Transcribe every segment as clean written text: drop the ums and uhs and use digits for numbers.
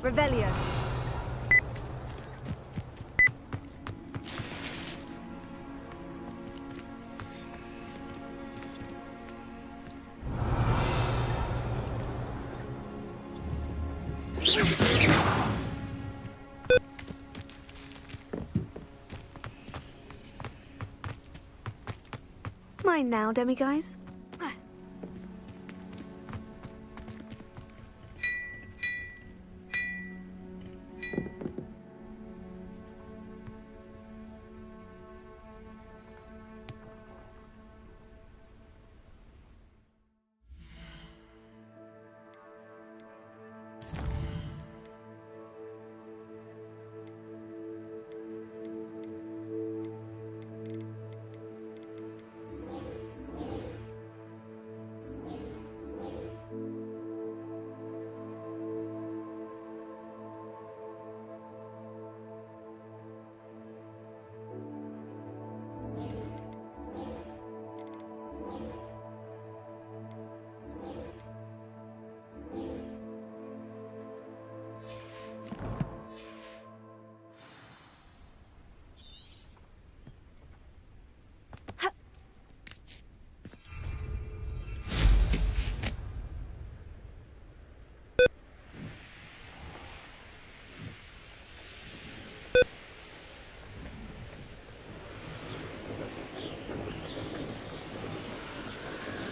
Revelio. Mine now, demiguys.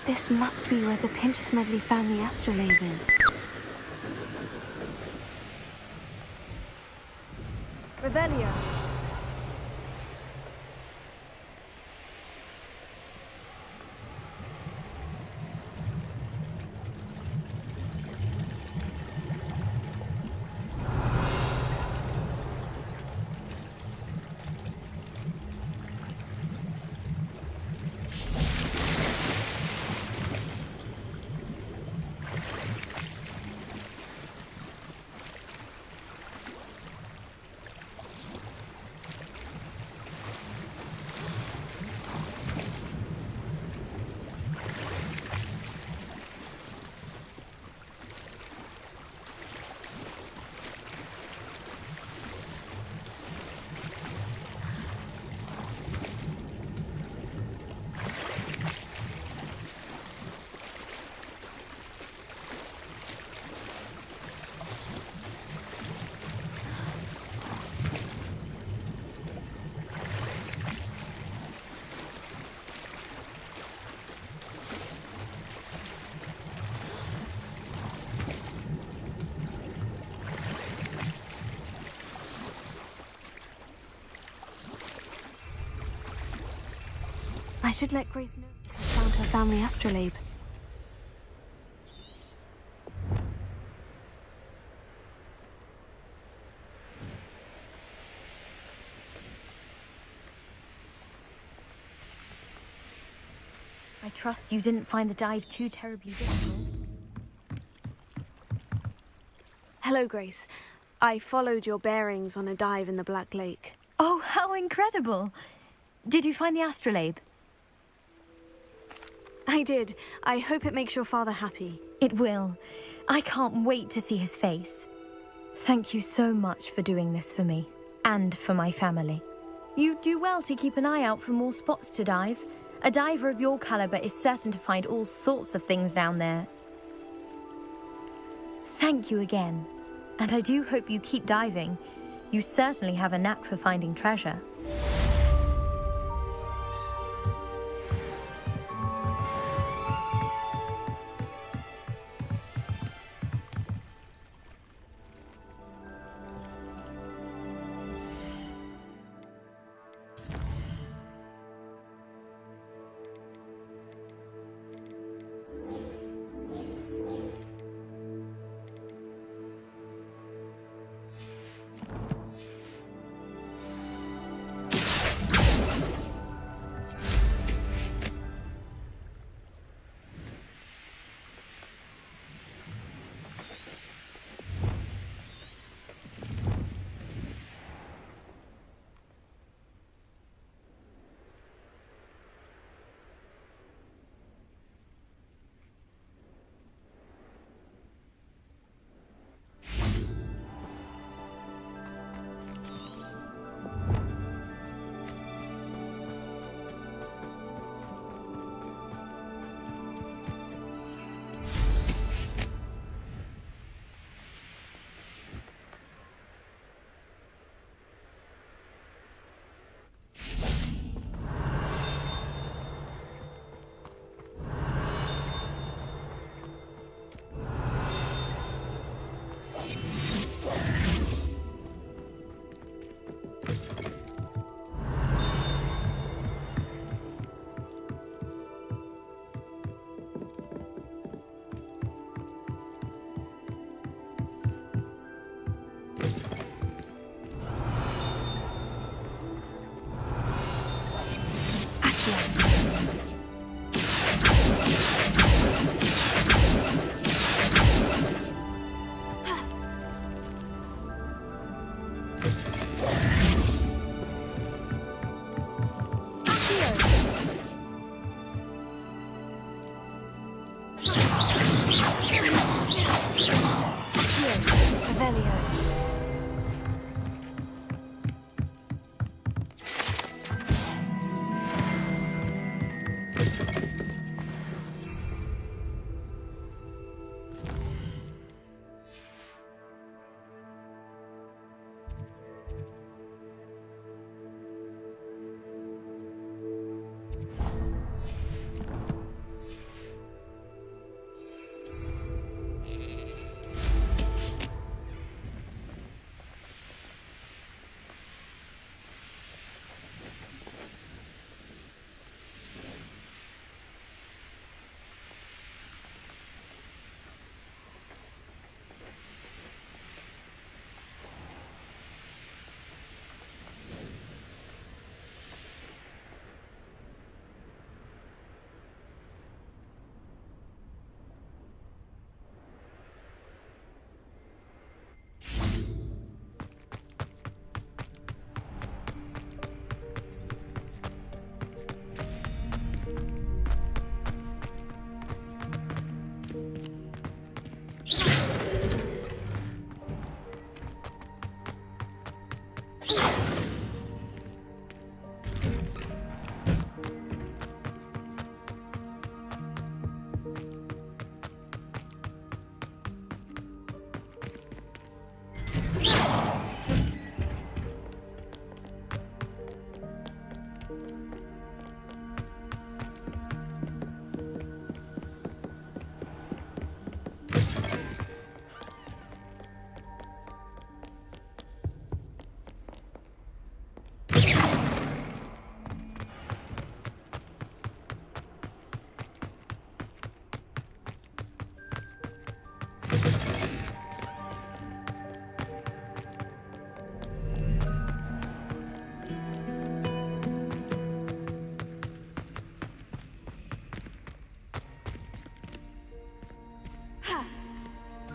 This must be where the Pinch-Smedley family astrolabe is. Revelio. I should let Grace know I found her family astrolabe. I trust you didn't find the dive too terribly difficult. Hello, Grace. I followed your bearings on a dive in the Black Lake. Oh, how incredible! Did you find the astrolabe? I did. I hope it makes your father happy. It will. I can't wait to see his face. Thank you so much for doing this for me, and for my family. You do well to keep an eye out for more spots to dive. A diver of your caliber is certain to find all sorts of things down there. Thank you again, and I do hope you keep diving. You certainly have a knack for finding treasure.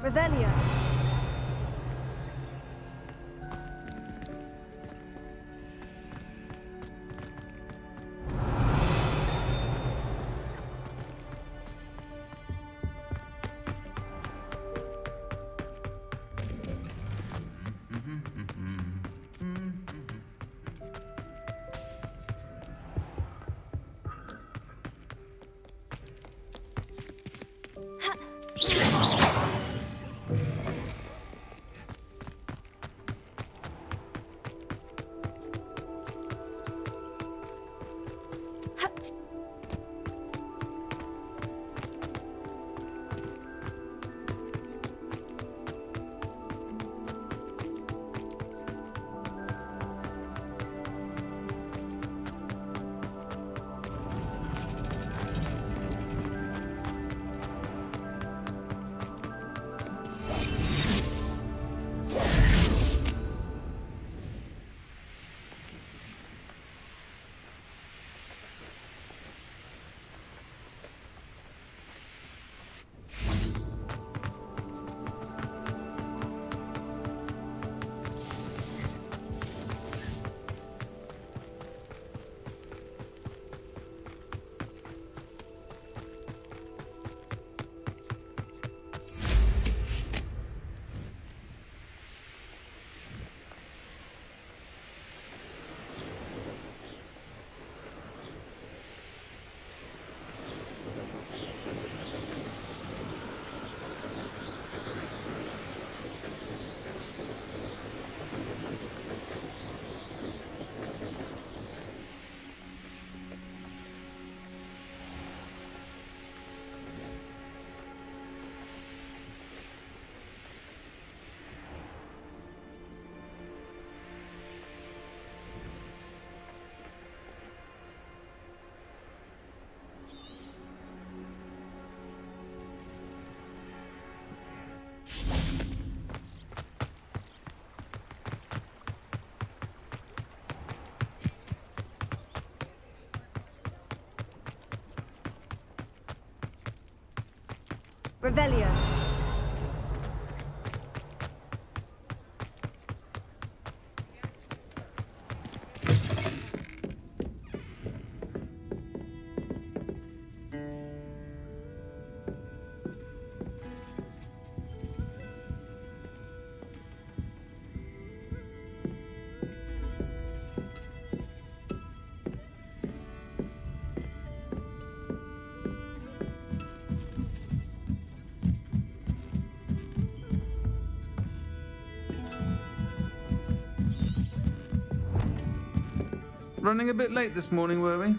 Revelio. Revelio. Running a bit late this morning, were we?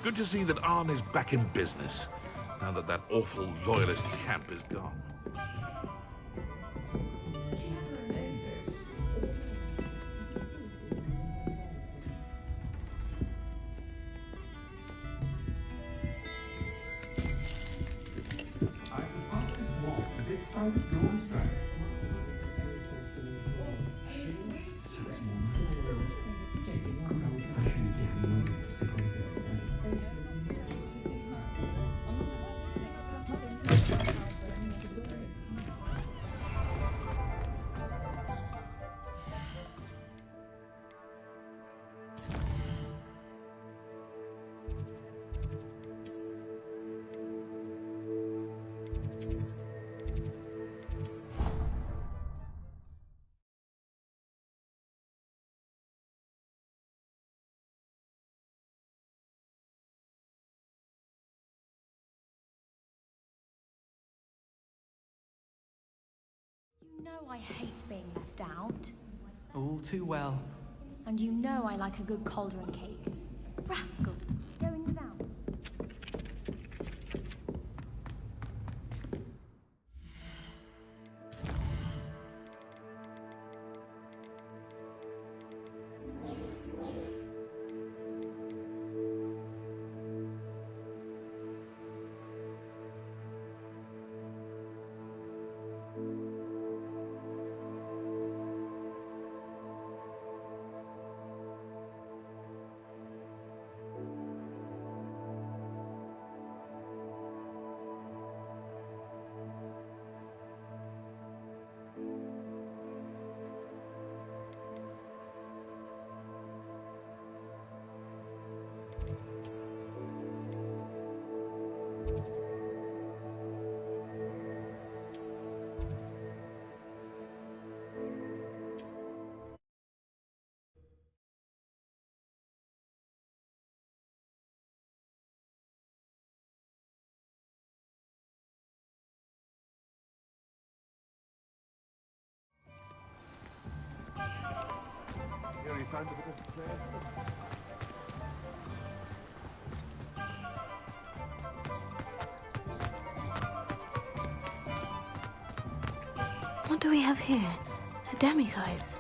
Good to see that Arn is back in business, now that that awful loyalist camp is gone. You know I hate being left out. All too well. And you know I like a good cauldron cake. Rascal, going without. do we have here? A demiguise.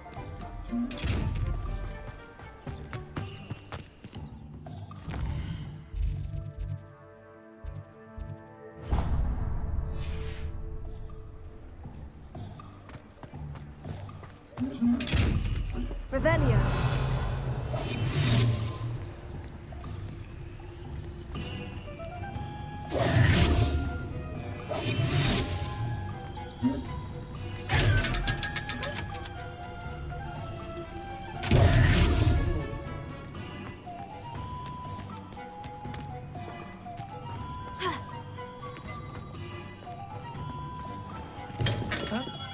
Revelio.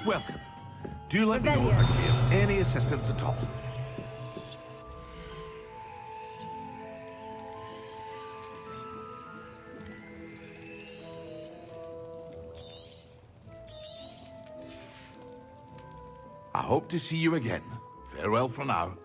Welcome. Do let me know if I can be of any assistance at all. I hope to see you again. Farewell for now.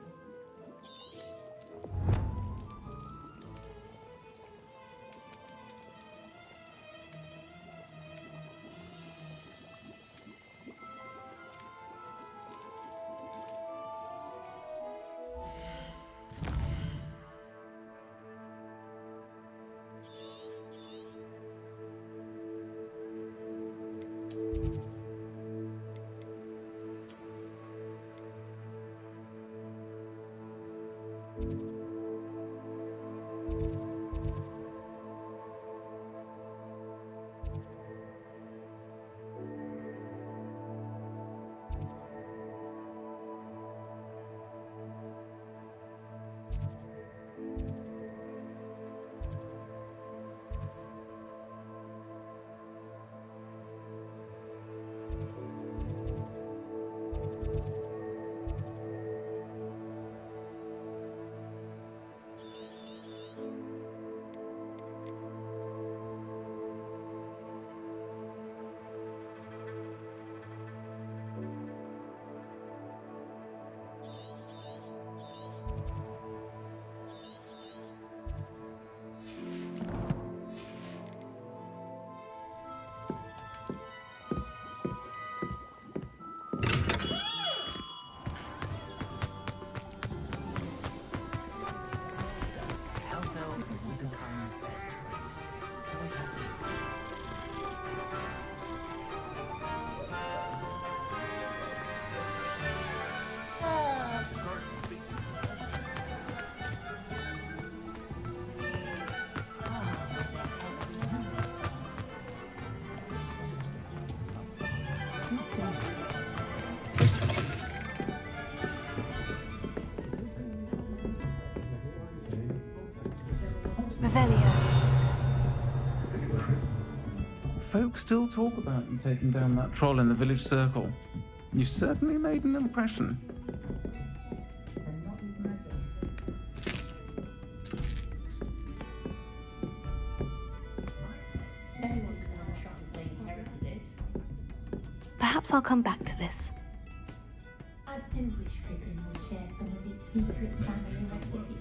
Revelio. Folks still talk about you taking down that troll in the village circle. You certainly made an impression. Perhaps I'll come back to this. I do wish Pippin would share some of his secret family recipes.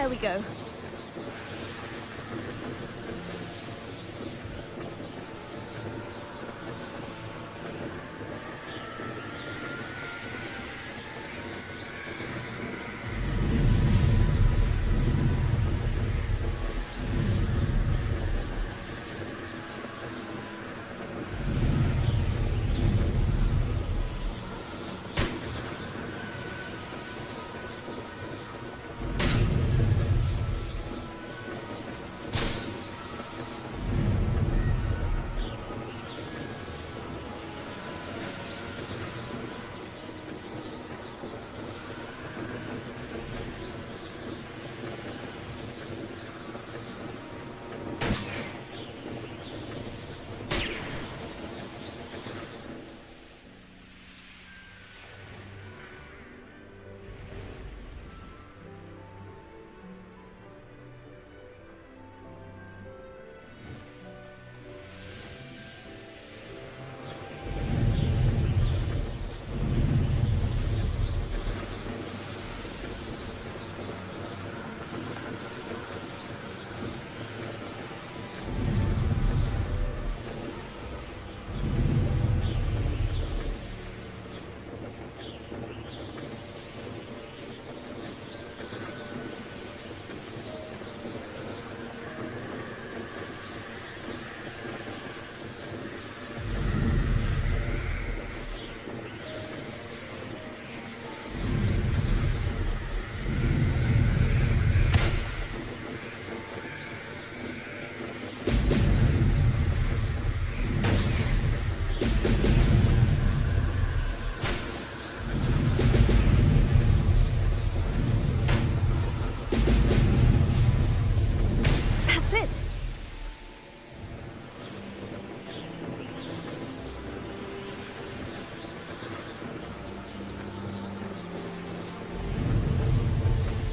There we go.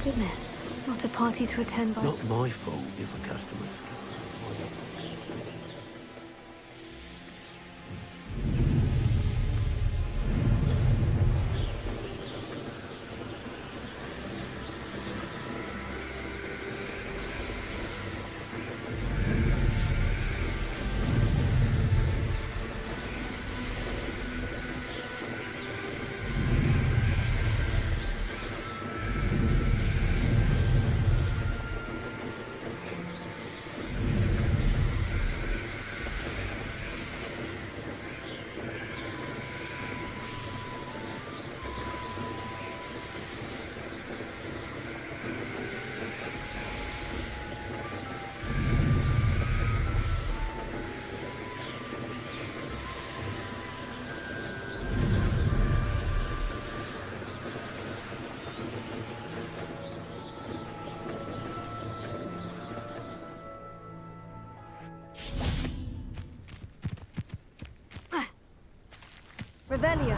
Goodness, not a party to attend by... Not my fault if a customer... Revelio.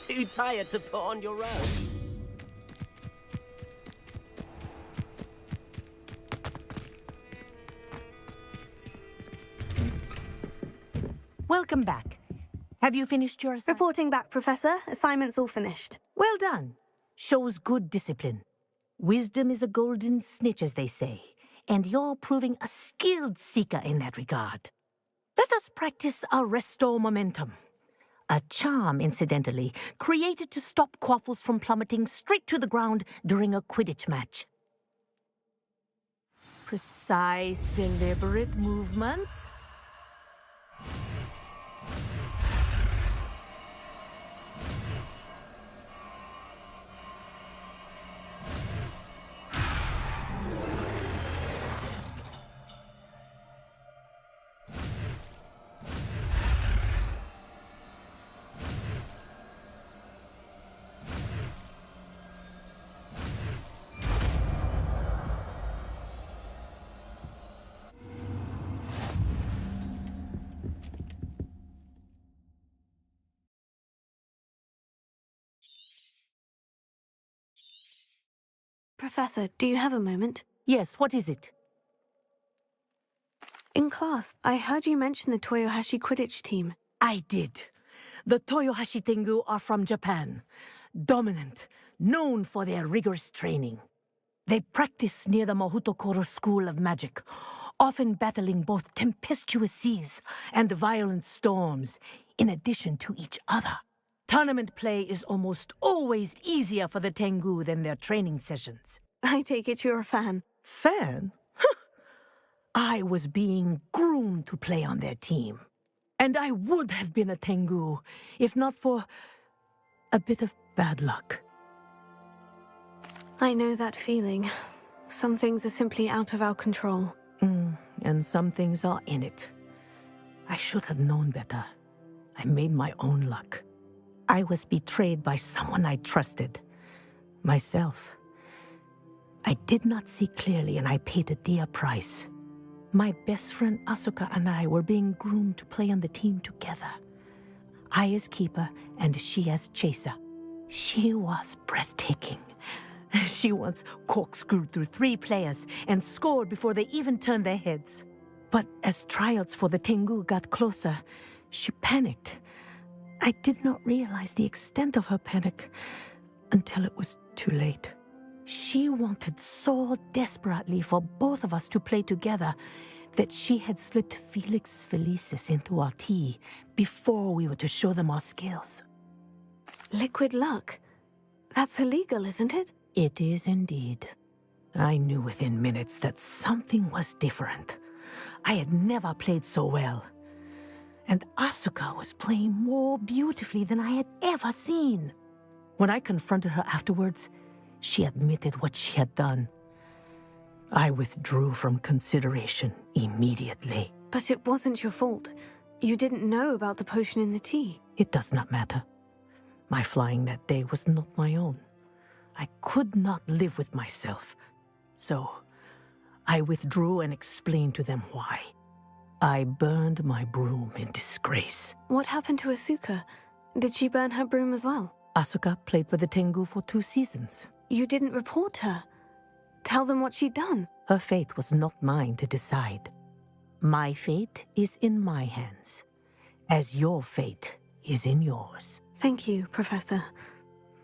Too tired to put on your own? Welcome back. Have you finished your assignment? Reporting back, Professor. Assignment's all finished. Well done. Shows good discipline. Wisdom is a golden snitch, as they say, and you're proving a skilled seeker in that regard. Let us practice our restore momentum. A charm, incidentally, created to stop quaffles from plummeting straight to the ground during a Quidditch match. Precise, deliberate movements. Professor, do you have a moment? Yes, what is it? In class, I heard you mention the Toyohashi Quidditch team. I did. The Toyohashi Tengu are from Japan. Dominant, known for their rigorous training. They practice near the Mahutokoro School of Magic, often battling both tempestuous seas and violent storms, in addition to each other. Tournament play is almost always easier for the Tengu than their training sessions. I take it you're a fan. Fan? I was being groomed to play on their team. And I would have been a Tengu, if not for a bit of bad luck. I know that feeling. Some things are simply out of our control. And some things are in it. I should have known better. I made my own luck. I was betrayed by someone I trusted. Myself. I did not see clearly, and I paid a dear price. My best friend Asuka and I were being groomed to play on the team together. I as keeper, and she as chaser. She was breathtaking. She once corkscrewed through 3 players and scored before they even turned their heads. But as tryouts for the Tengu got closer, she panicked. I did not realize the extent of her panic until it was too late. She wanted so desperately for both of us to play together that she had slipped Felix Felicis into our tea before we were to show them our skills. Liquid luck? That's illegal, isn't it? It is indeed. I knew within minutes that something was different. I had never played so well. And Asuka was playing more beautifully than I had ever seen. When I confronted her afterwards, she admitted what she had done. I withdrew from consideration immediately. But it wasn't your fault. You didn't know about the potion in the tea. It does not matter. My flying that day was not my own. I could not live with myself. So, I withdrew and explained to them why. I burned my broom in disgrace. What happened to Asuka? Did she burn her broom as well? Asuka played for the Tengu for 2 seasons. You didn't report her. Tell them what she'd done. Her fate was not mine to decide. My fate is in my hands, as your fate is in yours. Thank you, Professor.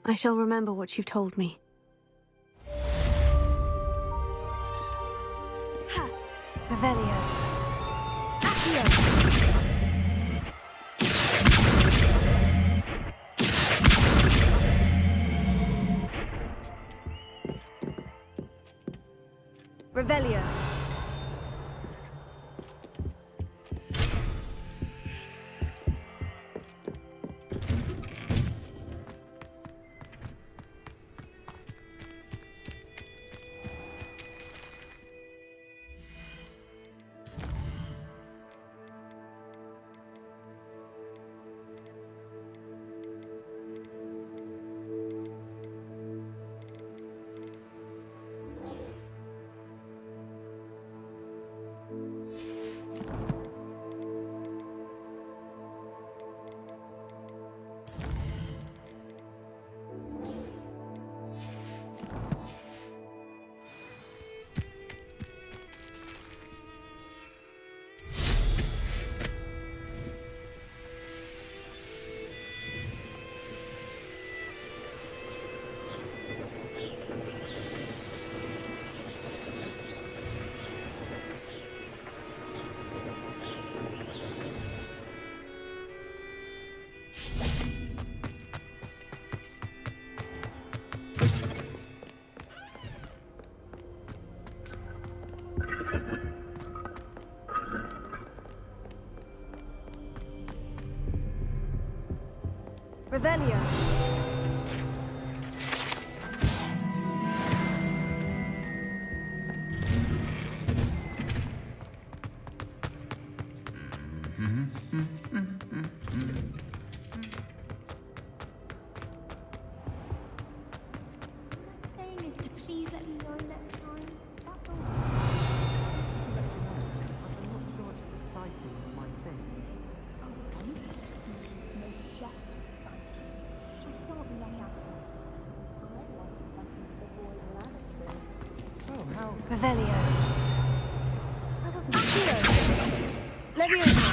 I shall remember what you've told me. Ha! Revelio. Accio! Revelio. Revelio. Accio. Leviosa.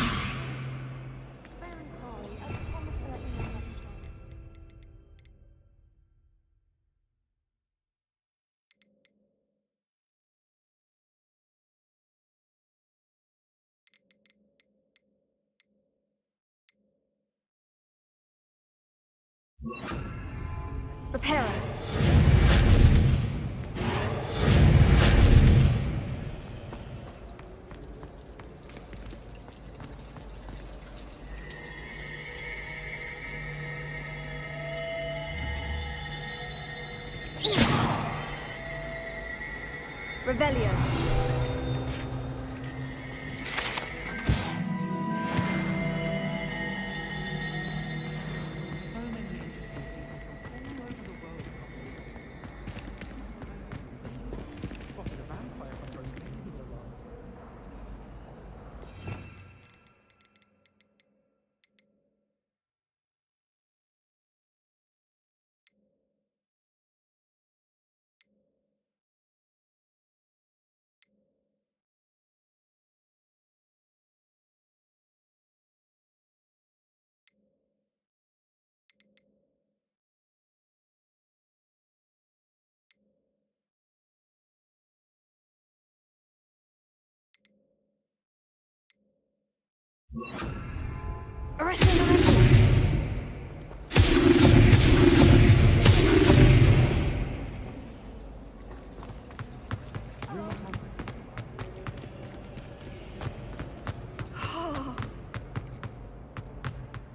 Reparo. Revelio. So many interesting people from all over the world. Spotted a vampire from Brazil.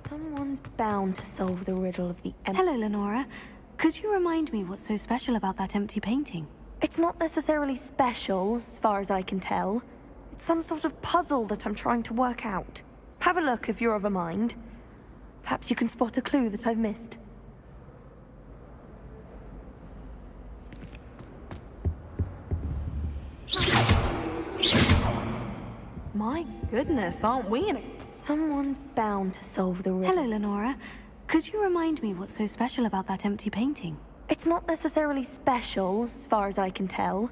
Someone's bound to solve the riddle of the Hello, Lenora. Could you remind me what's so special about that empty painting? It's not necessarily special, as far as I can tell. It's some sort of puzzle that I'm trying to work out. Have a look if you're of a mind. Perhaps you can spot a clue that I've missed. My goodness, aren't we in it? Someone's bound to solve the riddle. Hello, Lenora. Could you remind me what's so special about that empty painting? It's not necessarily special, as far as I can tell.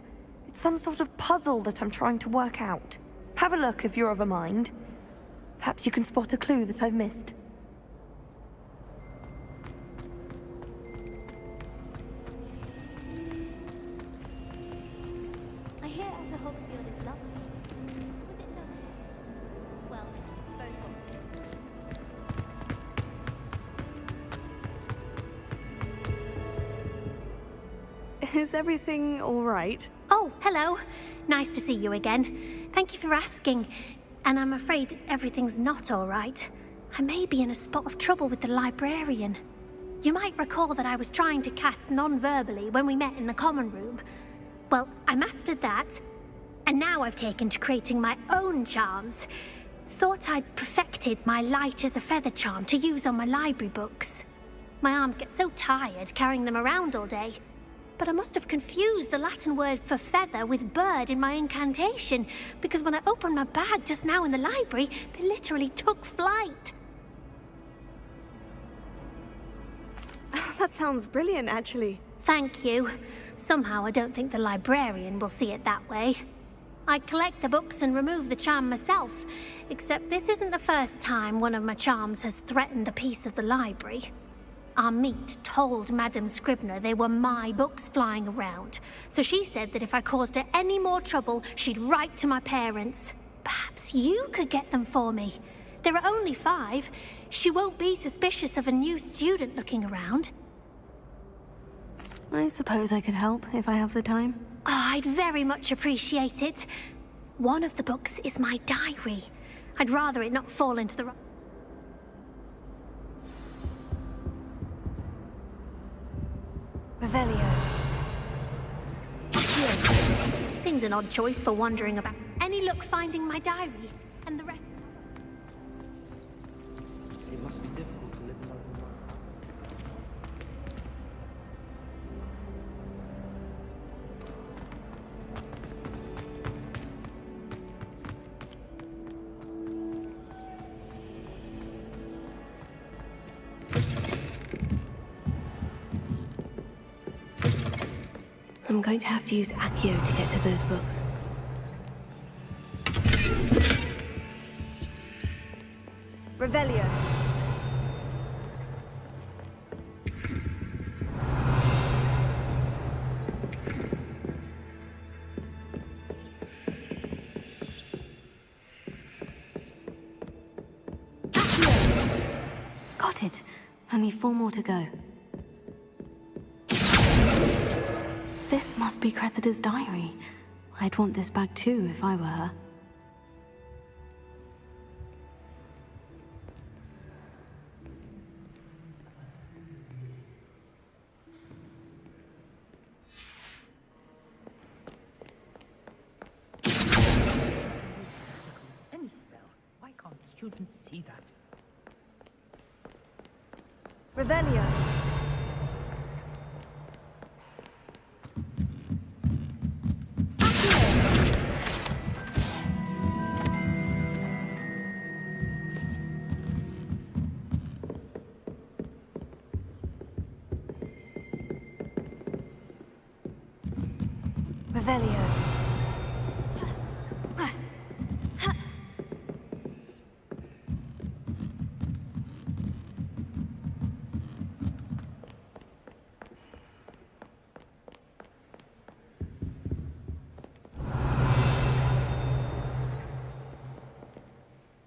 It's some sort of puzzle that I'm trying to work out. Have a look if you're of a mind. Perhaps you can spot a clue that I've missed. I hear the Hogsfield is lovely. Was it lovely? Well, both Hogsfields. Is everything all right? Oh, hello. Nice to see you again. Thank you for asking. And I'm afraid everything's not all right. I may be in a spot of trouble with the librarian. You might recall that I was trying to cast non-verbally when we met in the common room. Well, I mastered that. And now I've taken to creating my own charms. Thought I'd perfected my light as a feather charm to use on my library books. My arms get so tired carrying them around all day. But I must have confused the Latin word for feather with bird in my incantation, because when I opened my bag just now in the library, they literally took flight. That sounds brilliant, actually. Thank you. Somehow I don't think the librarian will see it that way. I collect the books and remove the charm myself, except this isn't the first time one of my charms has threatened the peace of the library. Our meet told Madame Scribner they were my books flying around, so she said that if I caused her any more trouble, she'd write to my parents. Perhaps you could get them for me. There are only 5. She won't be suspicious of a new student looking around. I suppose I could help if I have the time. Oh, I'd very much appreciate it. One of the books is my diary. I'd rather it not fall into the... Revelio. Seems an odd choice for wandering about. Any luck finding my diary? And the rest... It must be difficult to live alone. I'm going to have to use Accio to get to those books. Revelio. Got it. Only 4 more to go. This must be Cressida's diary. I'd want this back too if I were her. Any spell. Why can't students see that? Revelio. Revelio.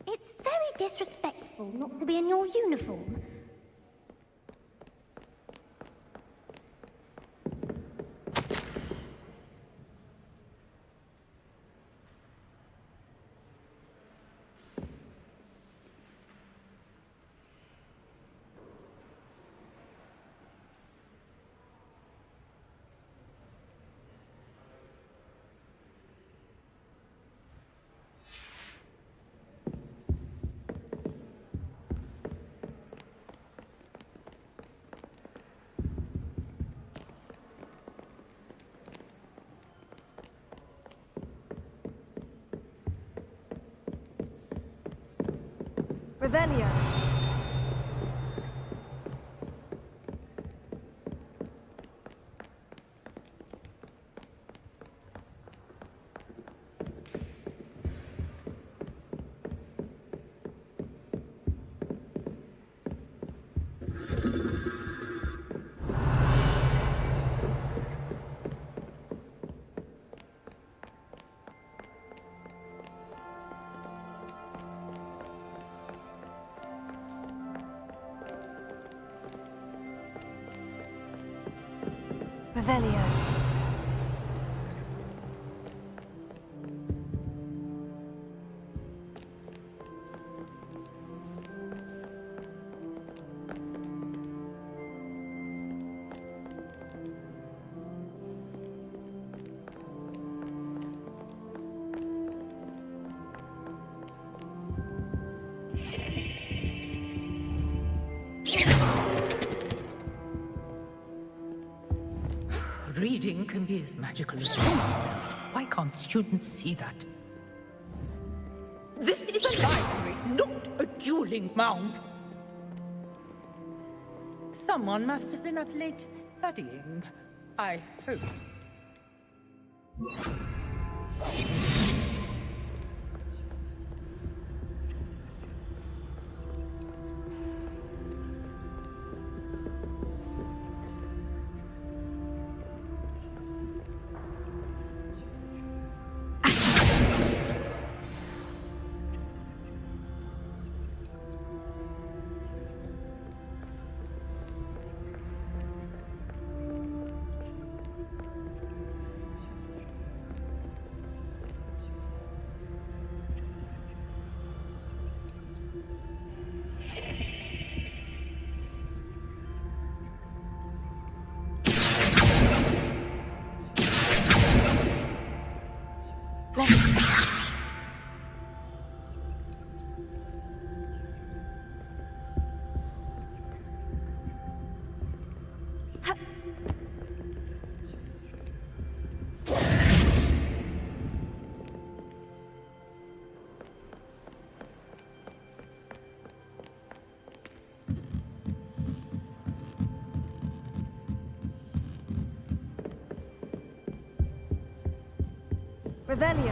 It's very disrespectful not to be in your uniform. Revelio. Revelio. Reading can be as magical as any spell. Why can't students see that? This is a library, not a dueling mound. Someone must have been up late studying. I hope. Revelio.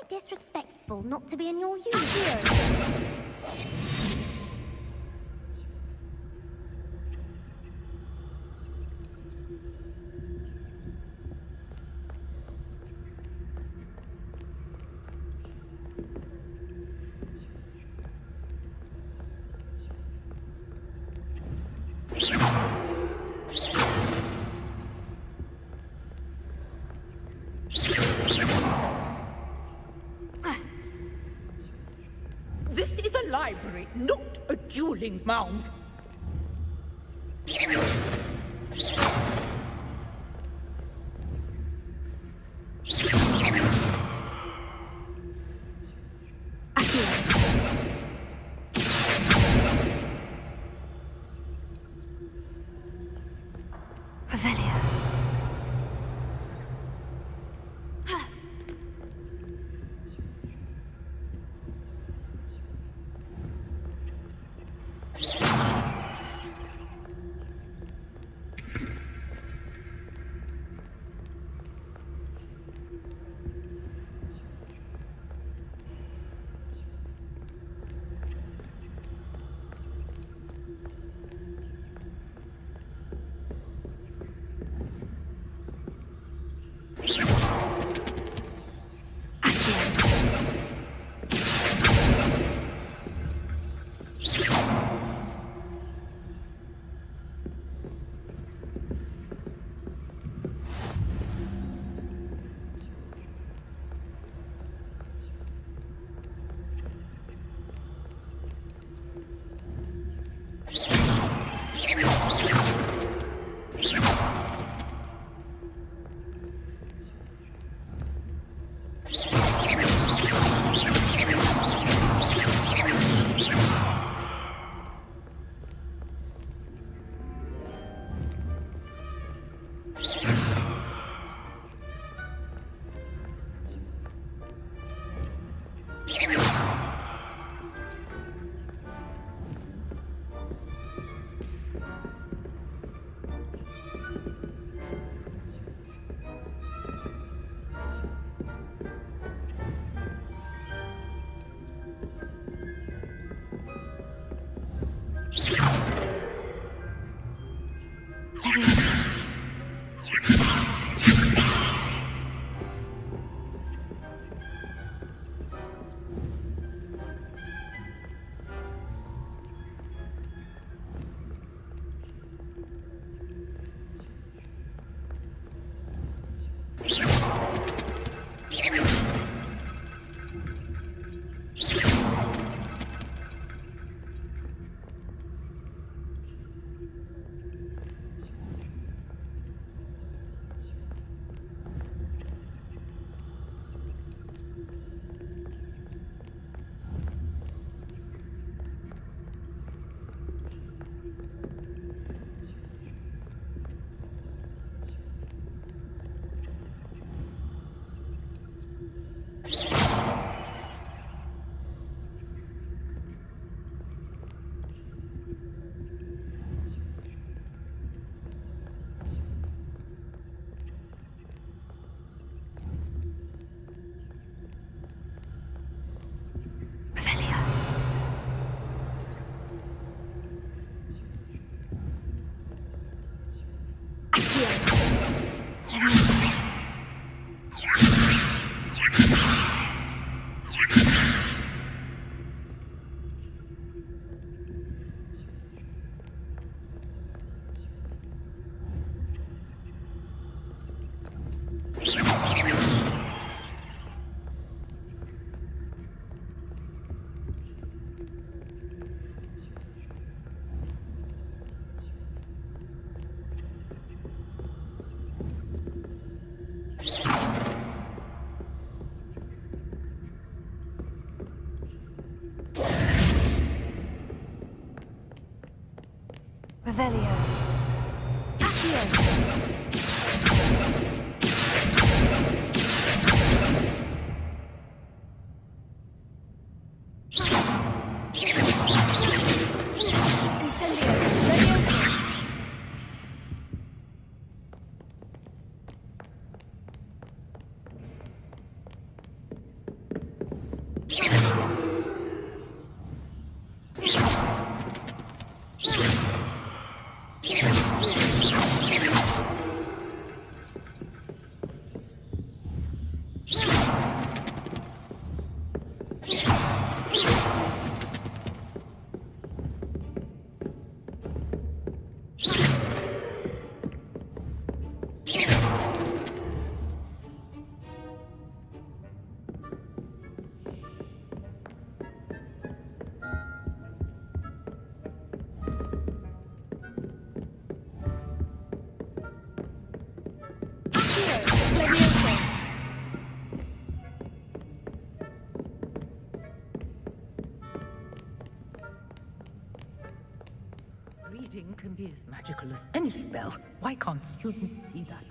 Disrespectful not to be in your uniform. This is a library, not a dueling mound. Revelio. Revelio. Accio. Incendio. Levioso. Reading can be as magical as any spell. Why can't students see that?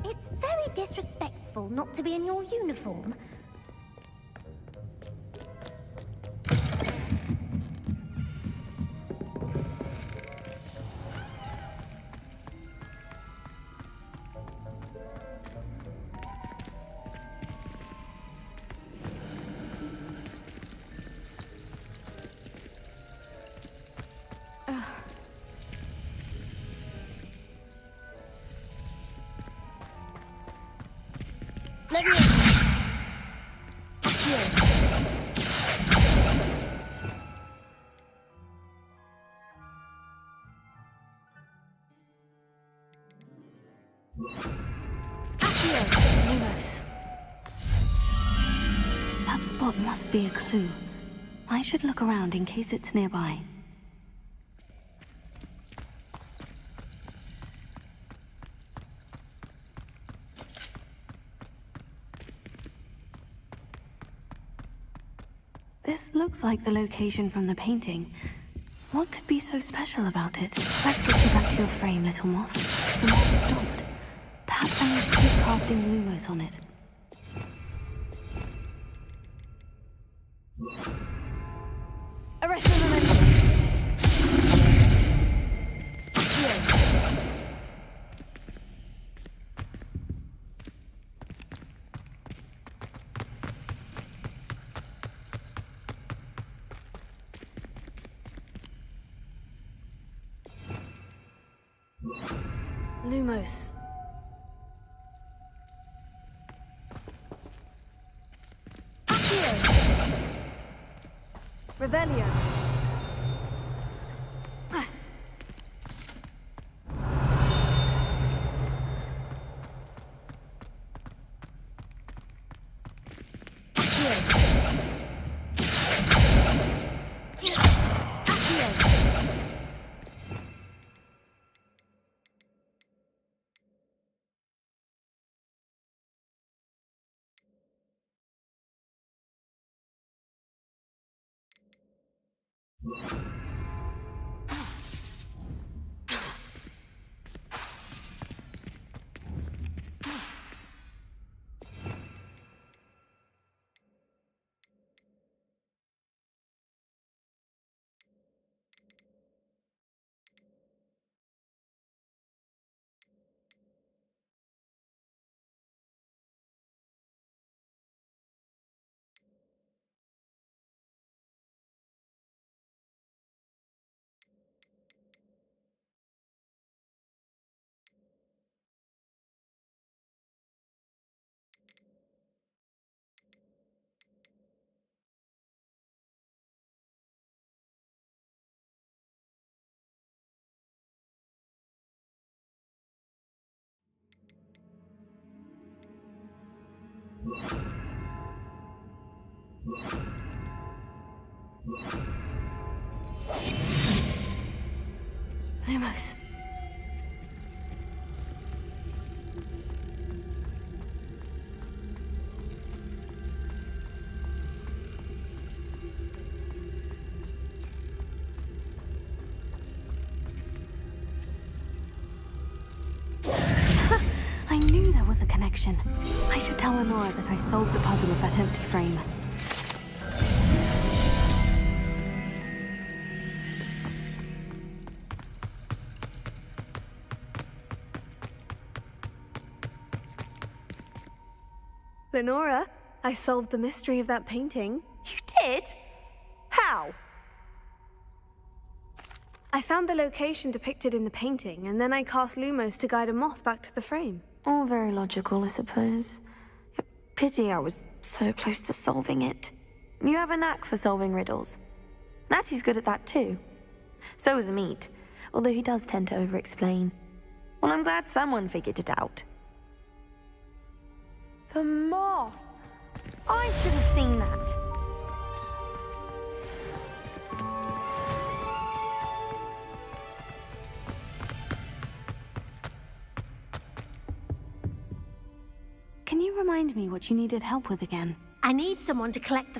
It's very disrespectful not to be in your uniform. Lumos. That spot must be a clue. I should look around in case it's nearby. This looks like the location from the painting. What could be so special about it? Let's get you back to your frame, little moth. The moth stopped. Perhaps I need to keep casting Lumos on it. Arrest the momentum! Lumos. Revelio. Lumos. I knew there was a connection. I should tell Lenora that I solved the puzzle of that empty frame. Lenora, I solved the mystery of that painting. You did? How? I found the location depicted in the painting, and then I cast Lumos to guide a moth back to the frame. All very logical, I suppose. Pity I was so close to solving it. You have a knack for solving riddles. Natty's good at that too. So is Meat, although he does tend to over-explain. Well, I'm glad someone figured it out. The moth! I should have seen that. Can you remind me what you needed help with again? I need someone to collect the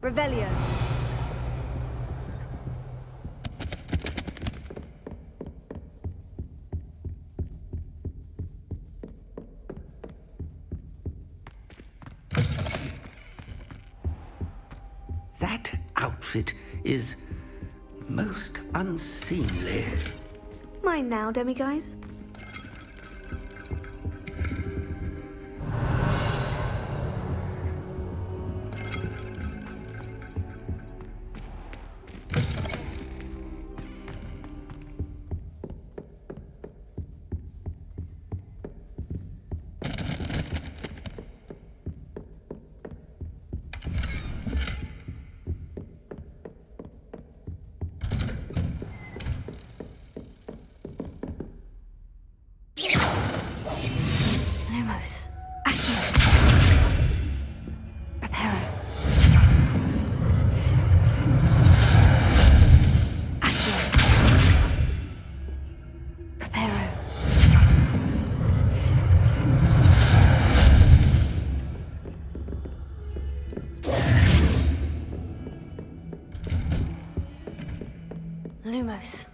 Revelio. That outfit is most unseemly. Mine now, demiguise. Lumos. Accio. Reparo. Accio. Reparo. Lumos.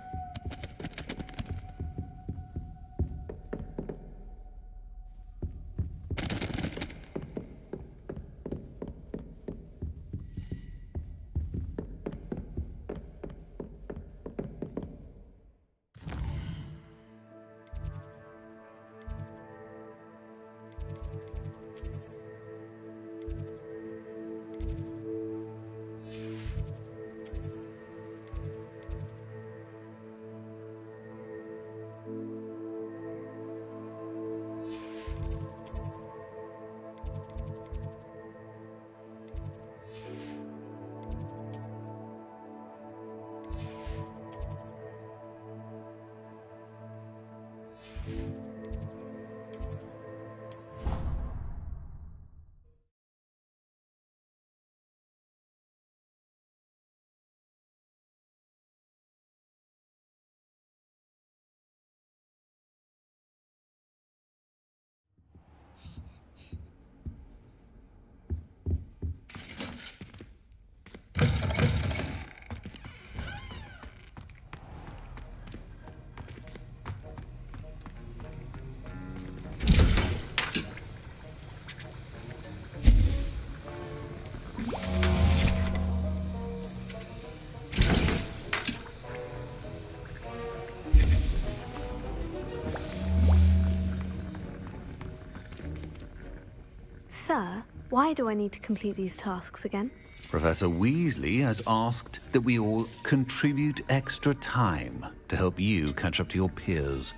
Sir, why do I need to complete these tasks again? Professor Weasley has asked that we all contribute extra time to help you catch up to your peers.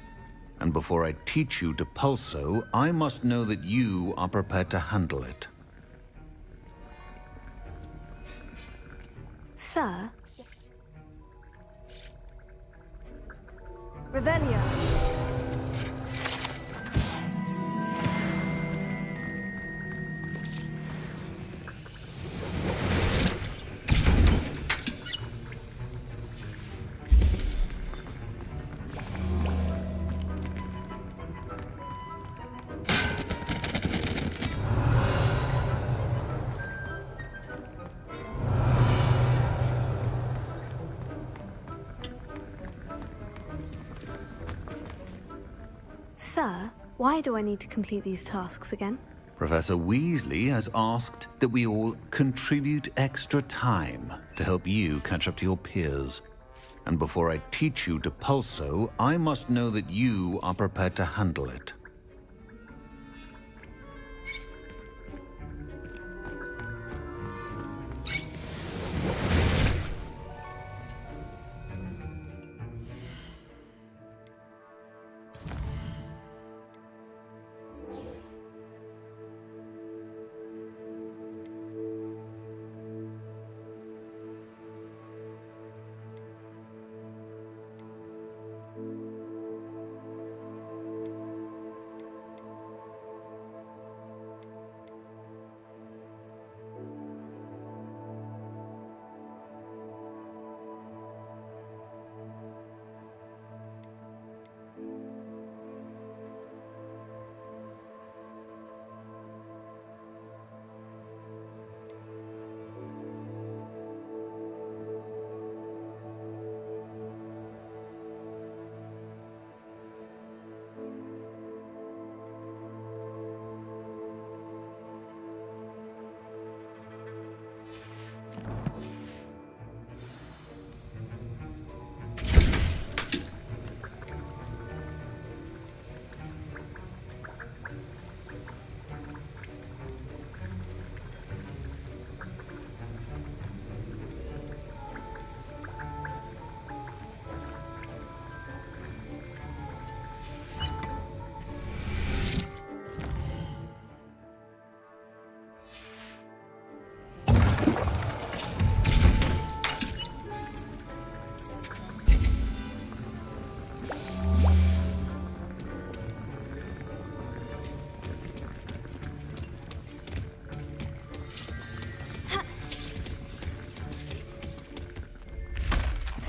And before I teach you to pulso, I must know that you are prepared to handle it. Sir? Revelio. why do I need to complete these tasks again? Professor Weasley has asked that we all contribute extra time to help you catch up to your peers. And before I teach you to pulso, I must know that you are prepared to handle it.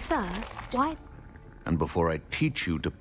Sir, why? And before I teach you to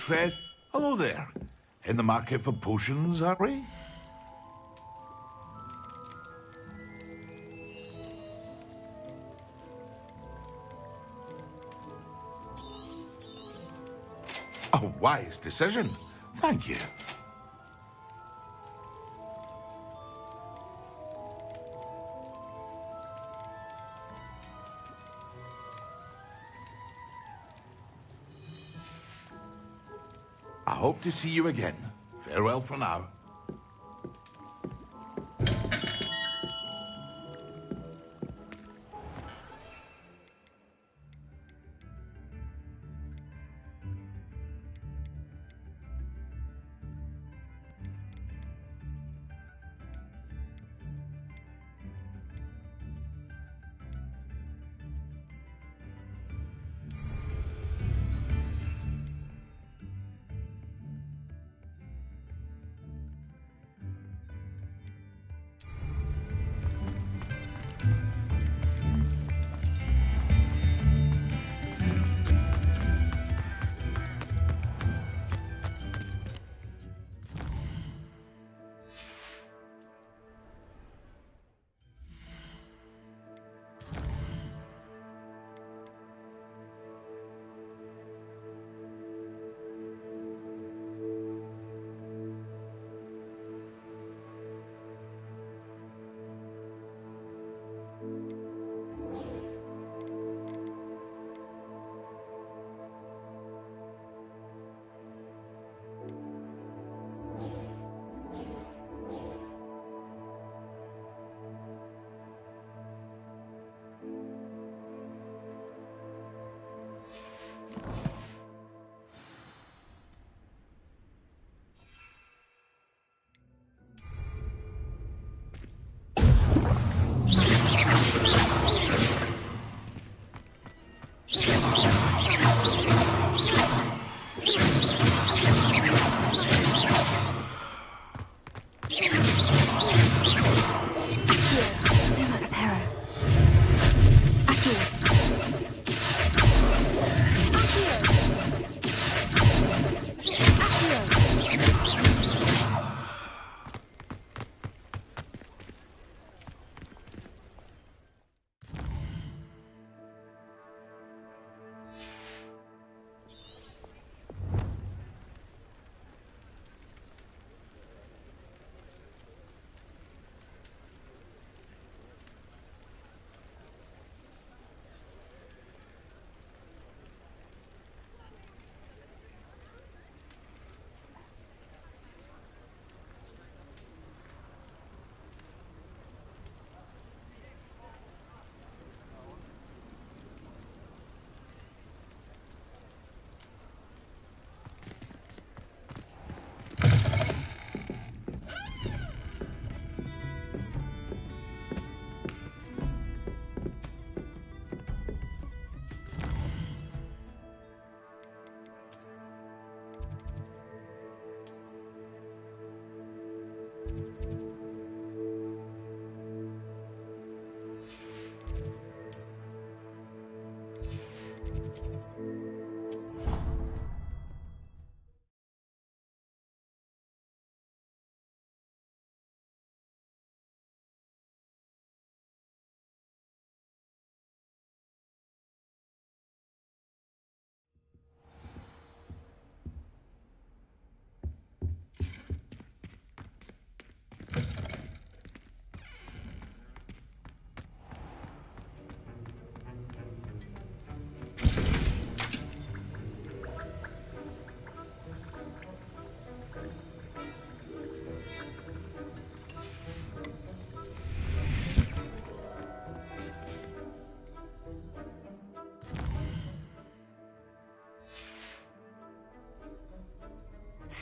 Tread. Hello there. In the market for potions, are we? A wise decision. Thank you. I hope to see you again. Farewell for now.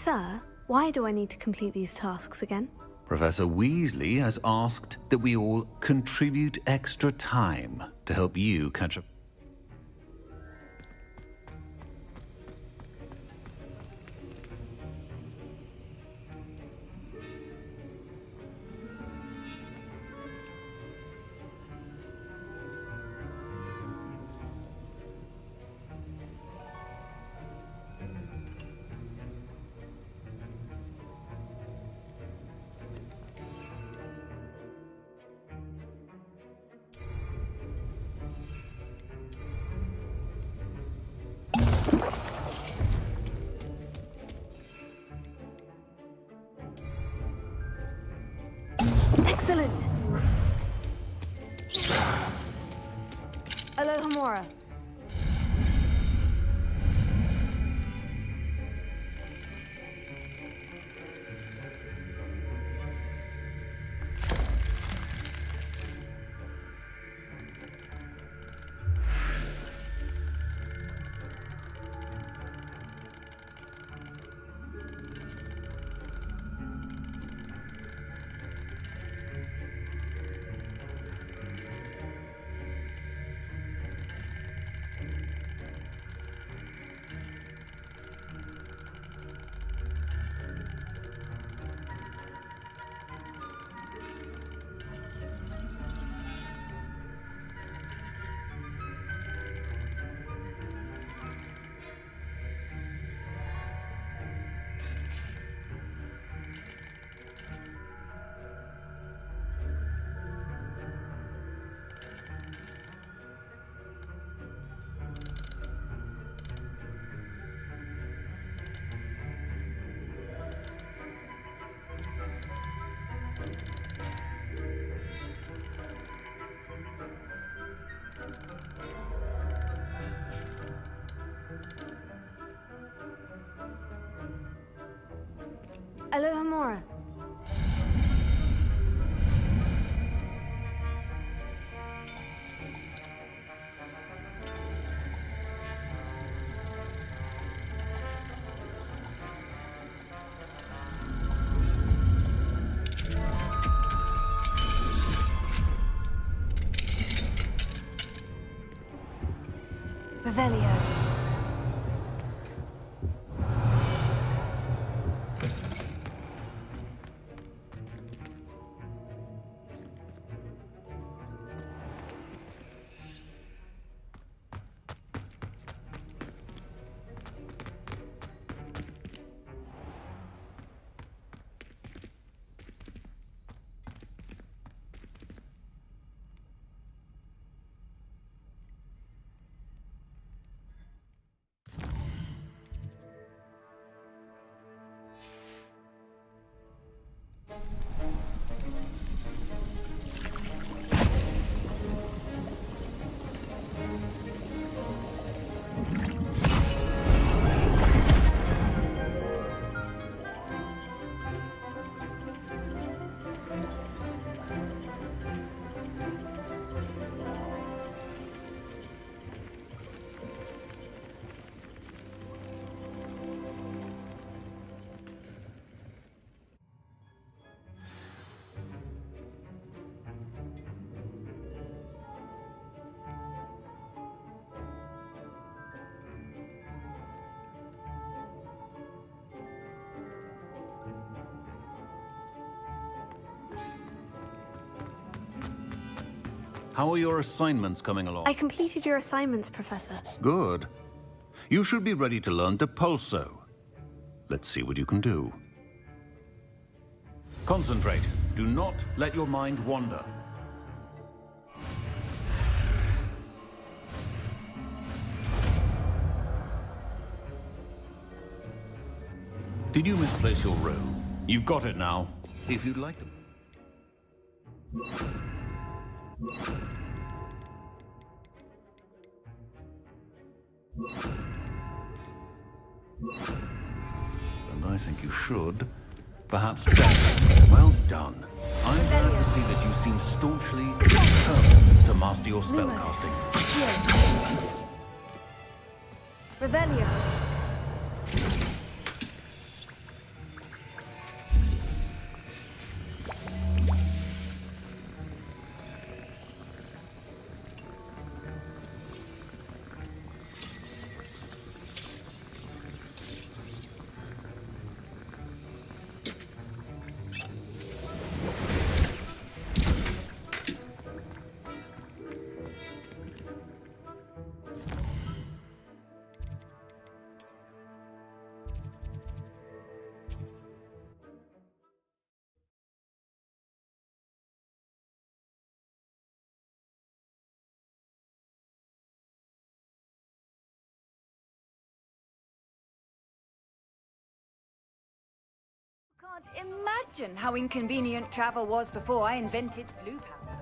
Sir, why do I need to complete these tasks again? Professor Weasley has asked that we all contribute extra time to help you catch up. Excellent! Alohomora. Alohomora. Revelio. How are your assignments coming along? I completed your assignments, Professor. Good. You should be ready to learn Depulso. Let's see what you can do. Concentrate. Do not let your mind wander. Did you misplace your row? You've got it now. If you'd like to... And I think you should. Perhaps better. Well done. I'm glad to see that you seem staunchly determined to master your spellcasting. Revelio. Can't imagine how inconvenient travel was before I invented flu powder.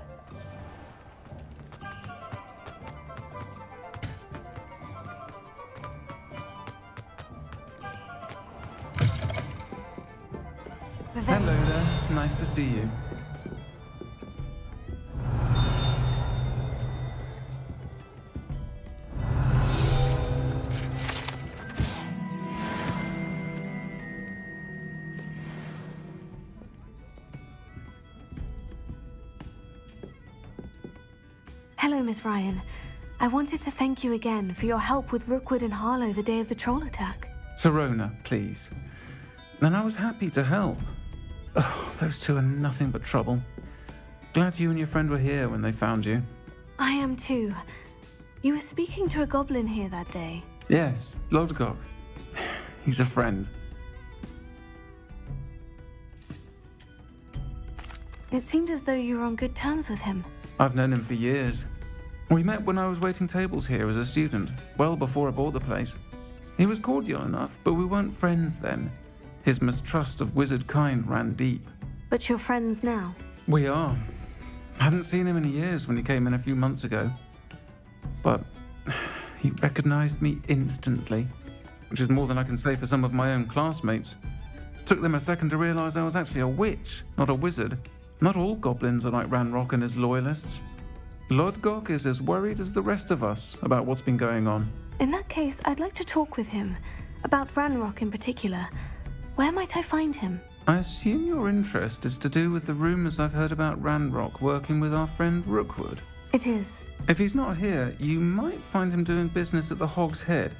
Hello there. Nice to see you. Hello, Miss Ryan. I wanted to thank you again for your help with Rookwood and Harlow the day of the troll attack. Sirona, please. And I was happy to help. Oh, those two are nothing but trouble. Glad you and your friend were here when they found you. I am too. You were speaking to a goblin here that day. Yes, Lodgok. He's a friend. It seemed as though you were on good terms with him. I've known him for years. We met when I was waiting tables here as a student, well before I bought the place. He was cordial enough, but we weren't friends then. His mistrust of wizard kind ran deep. But you're friends now? We are. Hadn't seen him in years when he came in a few months ago. But he recognized me instantly, which is more than I can say for some of my own classmates. Took them a second to realize I was actually a witch, not a wizard. Not all goblins are like Ranrock and his loyalists. Lodgok is as worried as the rest of us about what's been going on. In that case, I'd like to talk with him. About Ranrock in particular. Where might I find him? I assume your interest is to do with the rumors I've heard about Ranrock working with our friend Rookwood. It is. If he's not here, you might find him doing business at the Hog's Head.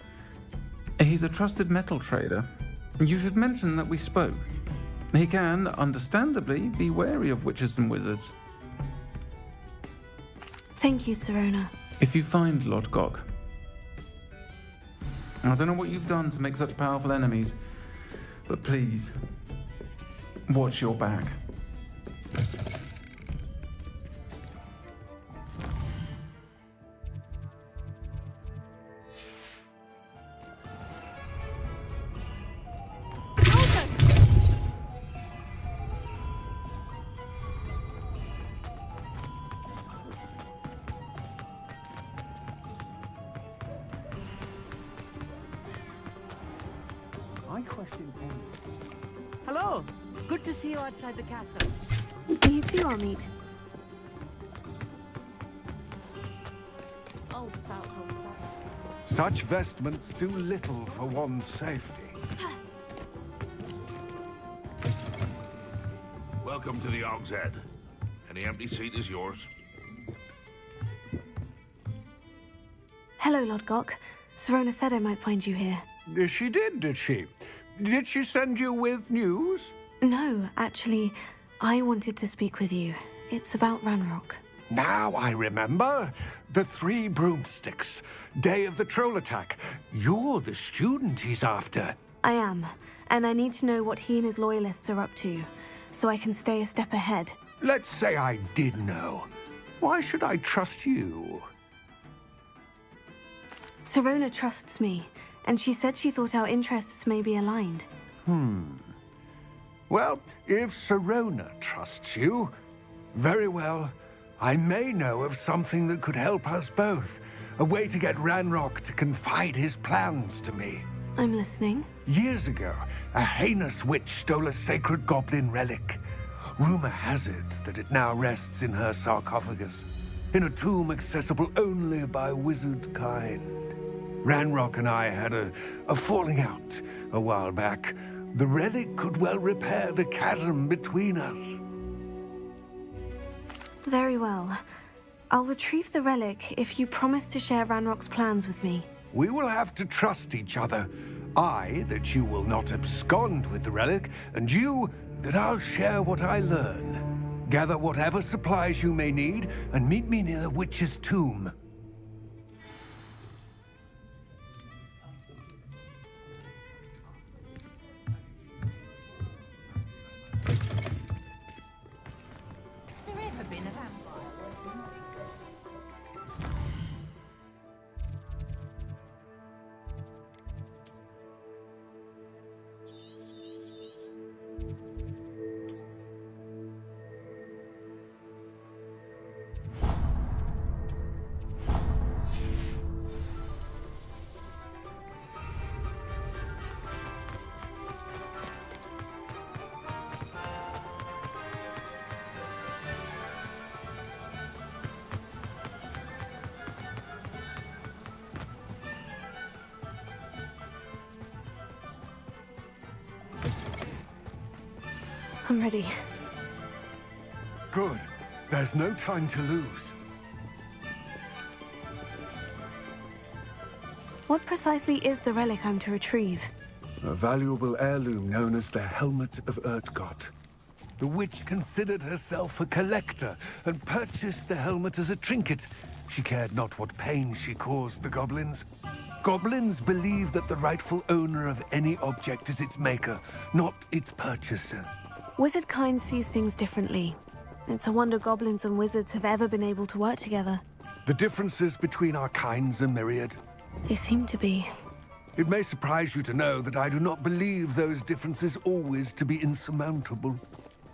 He's a trusted metal trader. You should mention that we spoke. He can, understandably, be wary of witches and wizards. Thank you, Serona. If you find Lord Gog, I don't know what you've done to make such powerful enemies, but please, watch your back. Hello. Good to see you outside the castle. You too, I'll meet. Such vestments do little for one's safety. Welcome to the Hog's Head. Any empty seat is yours. Hello, Lord Gok. Serona said I might find you here. She did she? Did she send you with news? No, actually, I wanted to speak with you. It's about Ranrock. Now I remember. The 3 broomsticks. Day of the troll attack. You're the student he's after. I am, and I need to know what he and his loyalists are up to, so I can stay a step ahead. Let's say I did know. Why should I trust you? Serona trusts me, and she said she thought our interests may be aligned. Well, if Serona trusts you, very well. I may know of something that could help us both. A way to get Ranrock to confide his plans to me. I'm listening. Years ago, a heinous witch stole a sacred goblin relic. Rumor has it that it now rests in her sarcophagus, in a tomb accessible only by wizard kind. Ranrock and I had a falling out a while back. The relic could well repair the chasm between us. Very well. I'll retrieve the relic if you promise to share Ranrock's plans with me. We will have to trust each other. I, that you will not abscond with the relic, and you, that I'll share what I learn. Gather whatever supplies you may need, and meet me near the witch's tomb. I'm ready. Good. There's no time to lose. What precisely is the relic I'm to retrieve? A valuable heirloom known as the Helmet of Urtgott. The witch considered herself a collector and purchased the helmet as a trinket. She cared not what pain she caused the goblins. Goblins believe that the rightful owner of any object is its maker, not its purchaser. Wizard kind sees things differently. It's a wonder goblins and wizards have ever been able to work together. The differences between our kinds are myriad. They seem to be. It may surprise you to know that I do not believe those differences always to be insurmountable.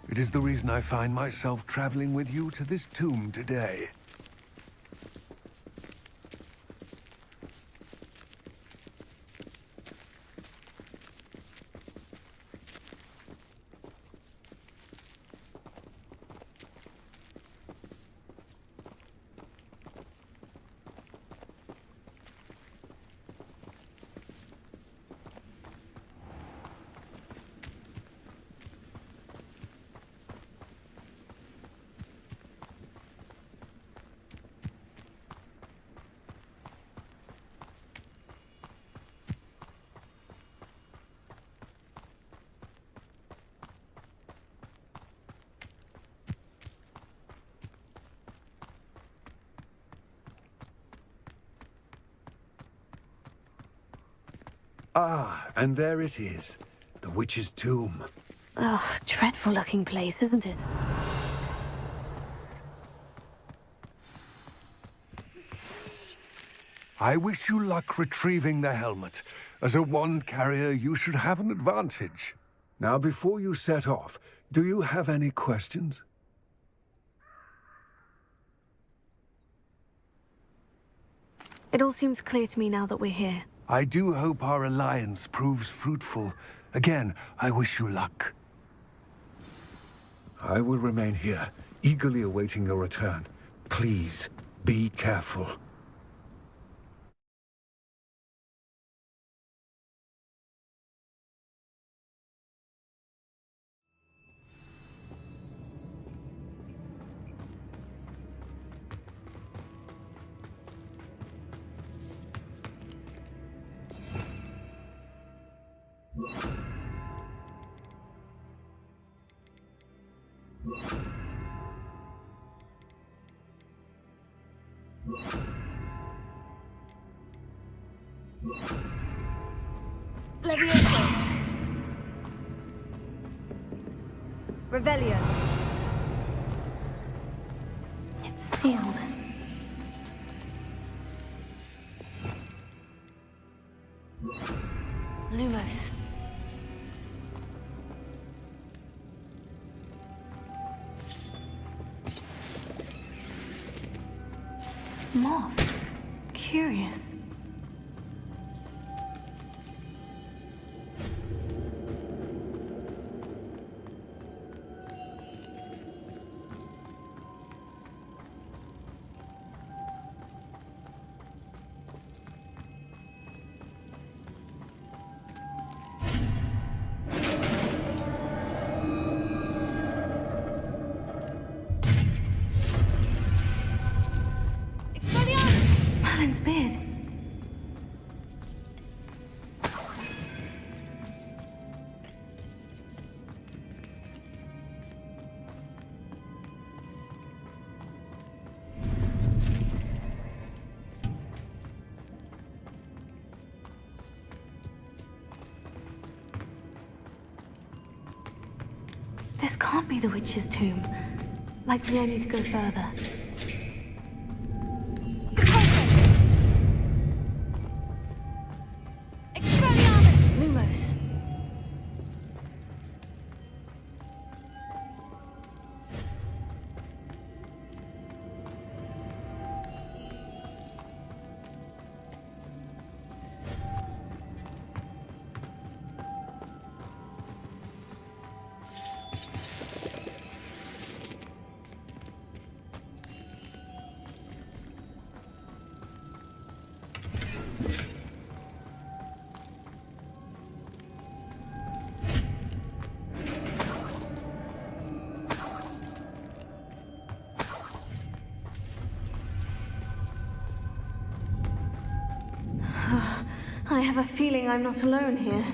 It is the reason I find myself traveling with you to this tomb today. Ah, and there it is. The witch's tomb. Oh, dreadful looking place, isn't it? I wish you luck retrieving the helmet. As a wand carrier, you should have an advantage. Now, before you set off, do you have any questions? It all seems clear to me now that we're here. I do hope our alliance proves fruitful. Again, I wish you luck. I will remain here, eagerly awaiting your return. Please, be careful. Levioso. Revelio. It's sealed. Lumos. Moths. Curious. Malin's beard. This can't be the witch's tomb. Likely I need to go further. Lumos. I have a feeling I'm not alone here.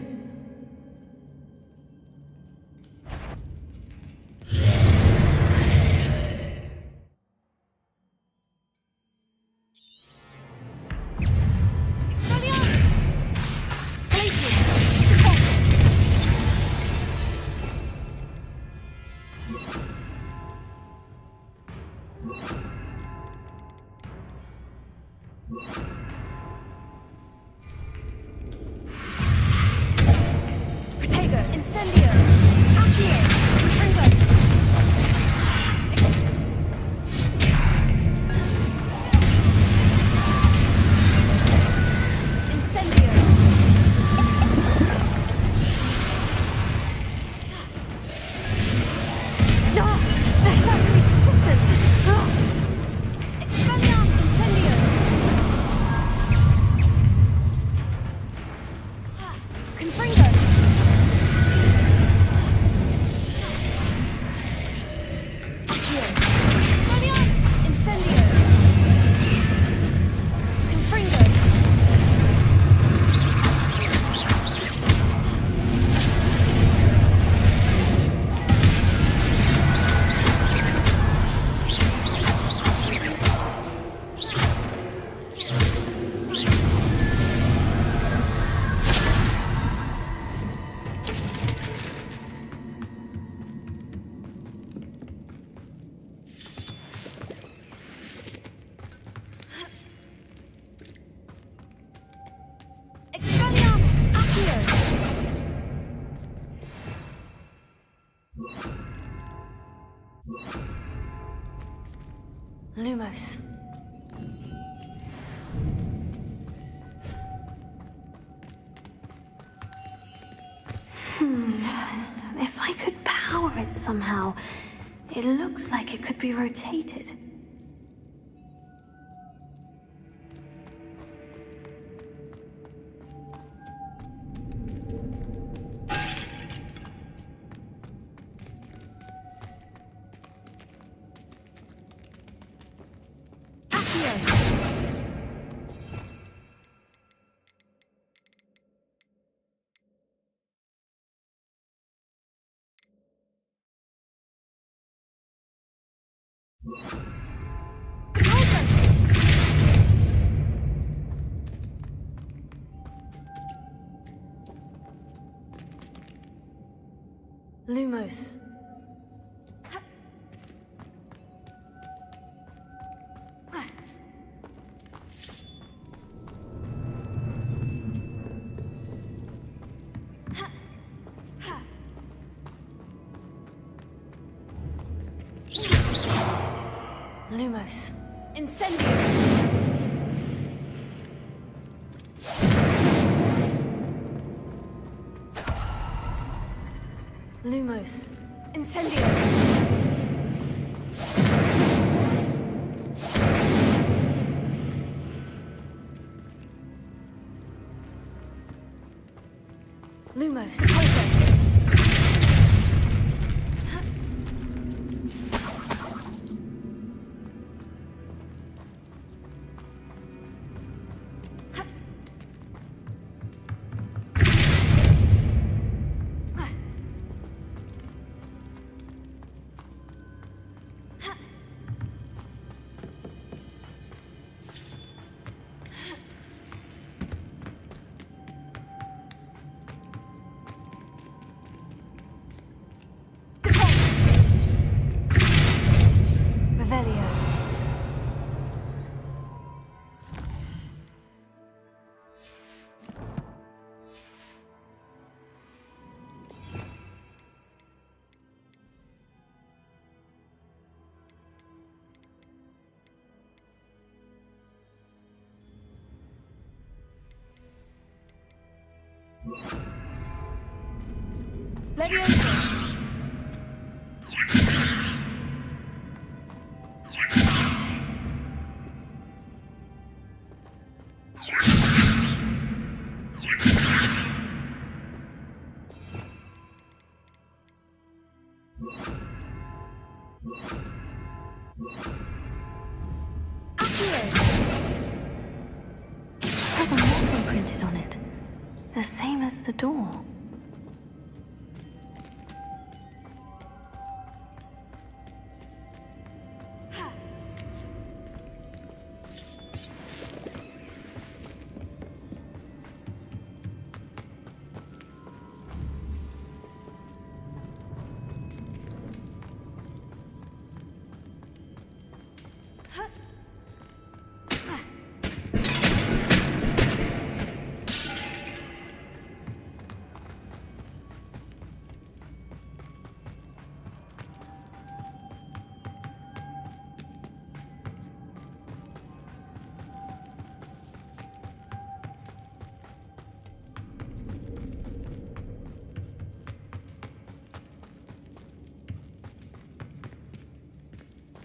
Lumos. If I could power it somehow, it looks like it could be rotated. Lumos. Lumos. Incendio. Lumos. Incendio. Lumos. There's a moth imprinted on it, the same as the door.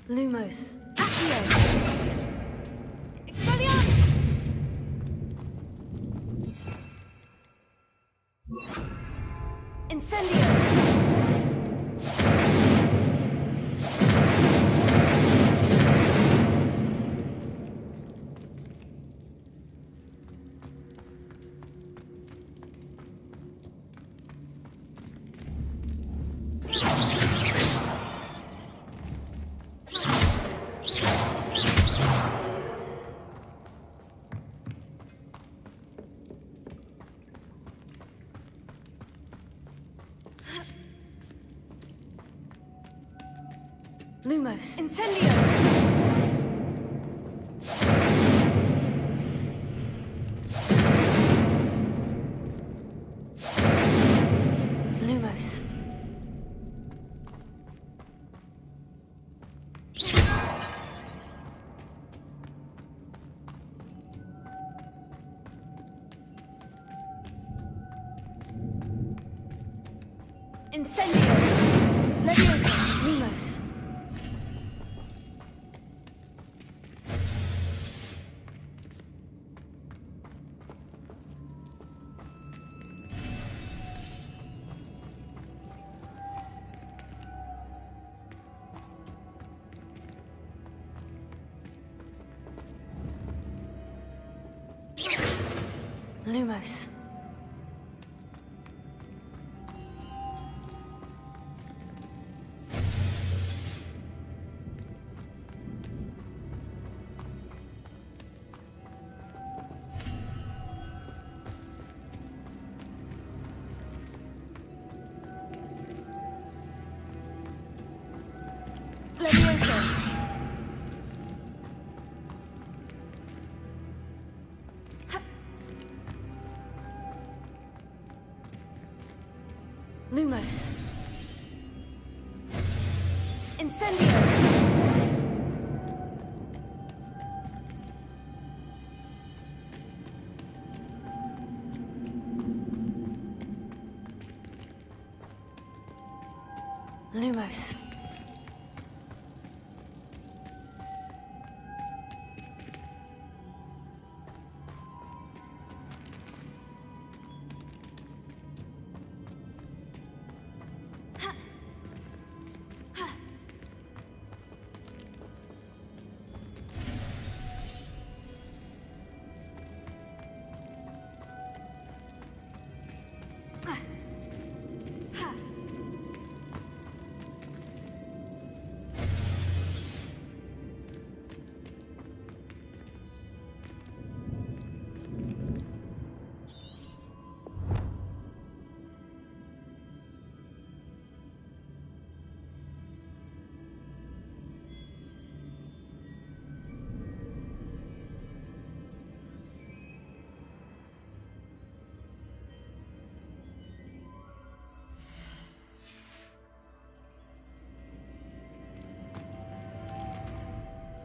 Lumos. Accio. Expelliarmus. Incendio. Lumos. Incendio. Lumos. Incendio! Leviosa! Lumos! Lumos. Leviosa. Lumos. Incendio! Lumos.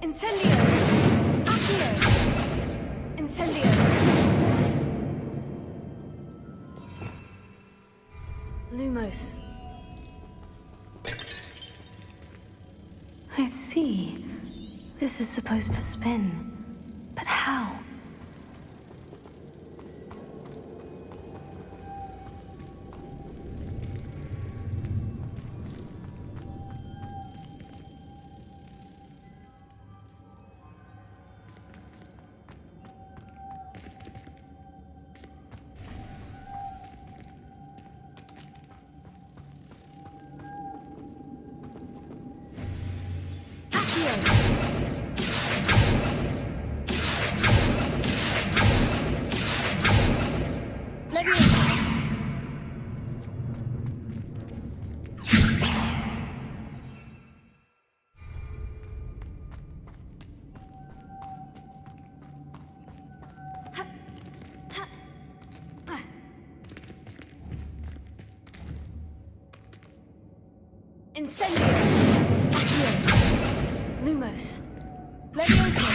Incendio! Accio! Incendio! Lumos. I see. This is supposed to spin. But how? Incendio! Accio! Lumos. Leviosa!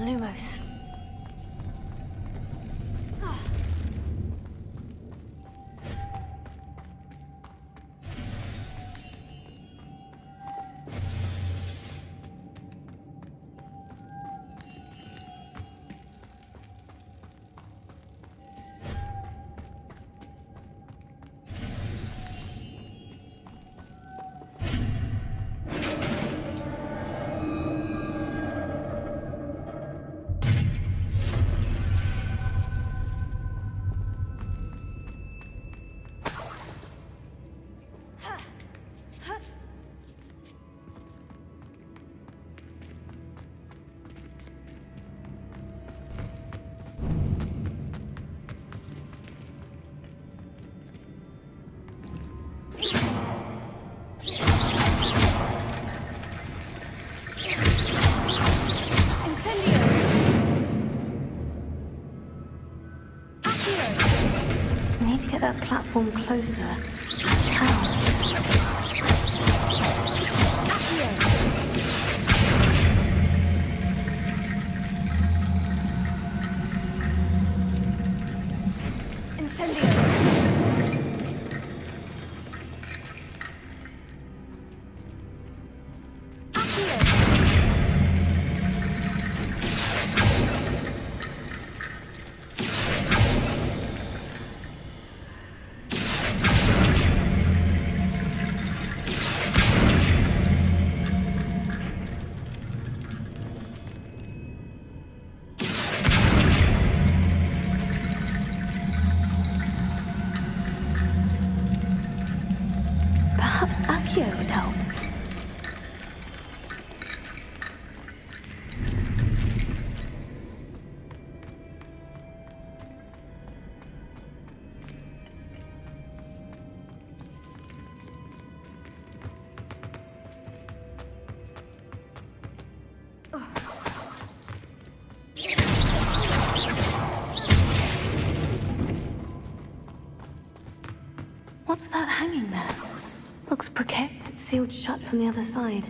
Lumos. Need to get that platform closer. How? What's that hanging there? Looks precarious. It's sealed shut from the other side.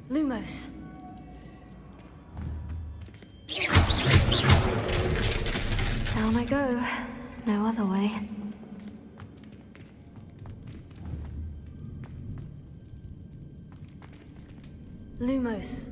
Lumos. Down I go. No other way. Lumos.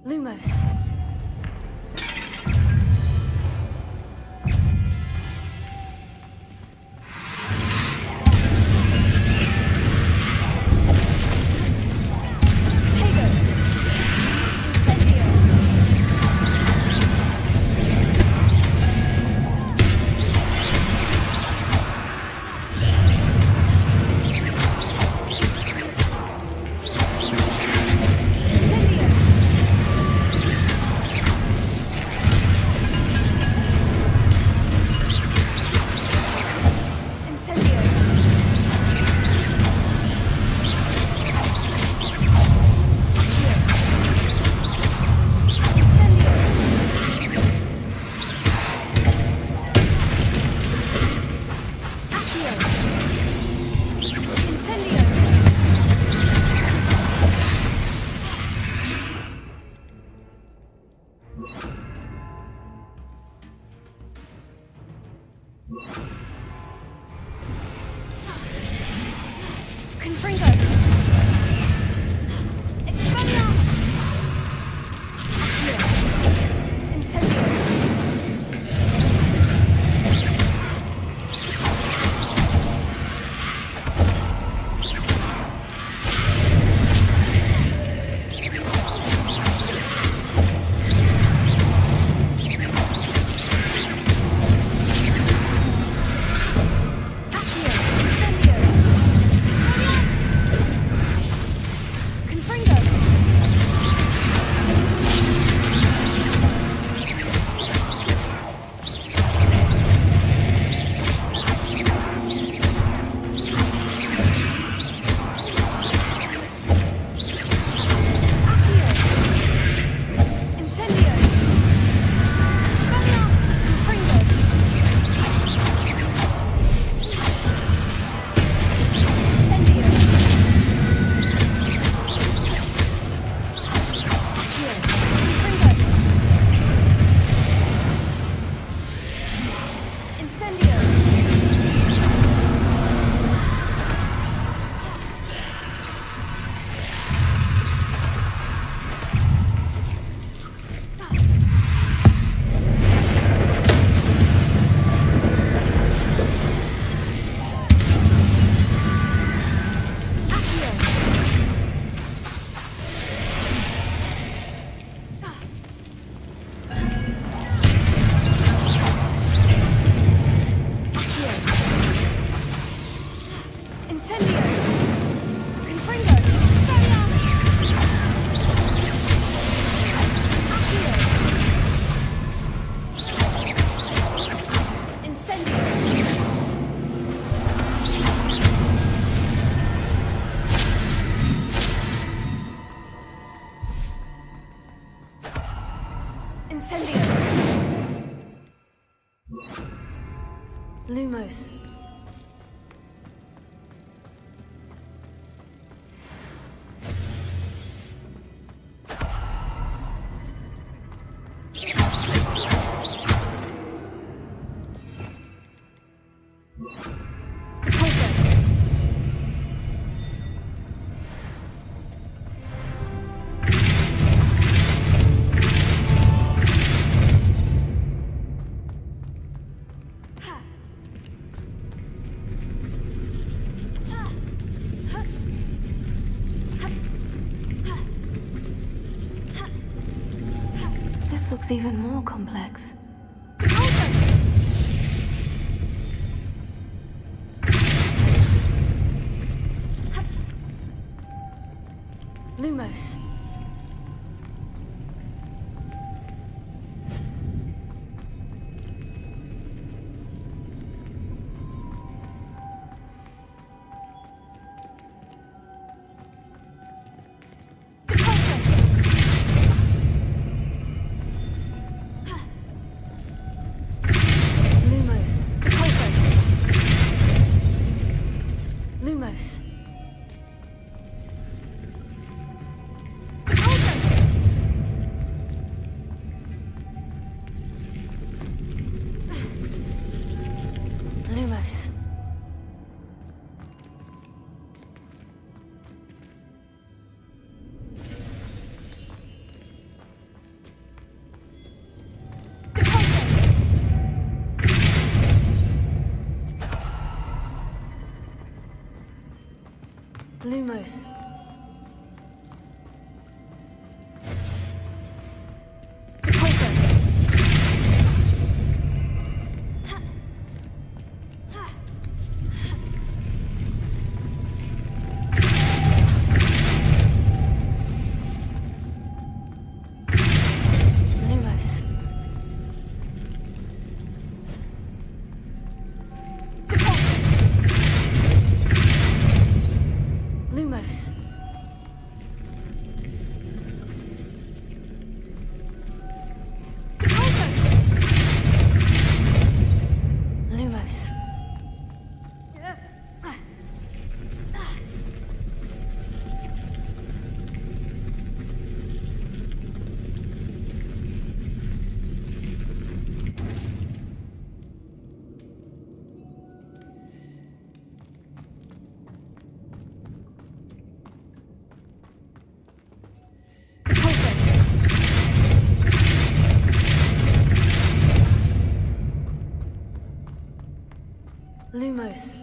Lumos. Lumos. This looks even more complex. Lumos. Lumos. Lumos. Lumos. Lumos. Lumos. Lumos. Lumos.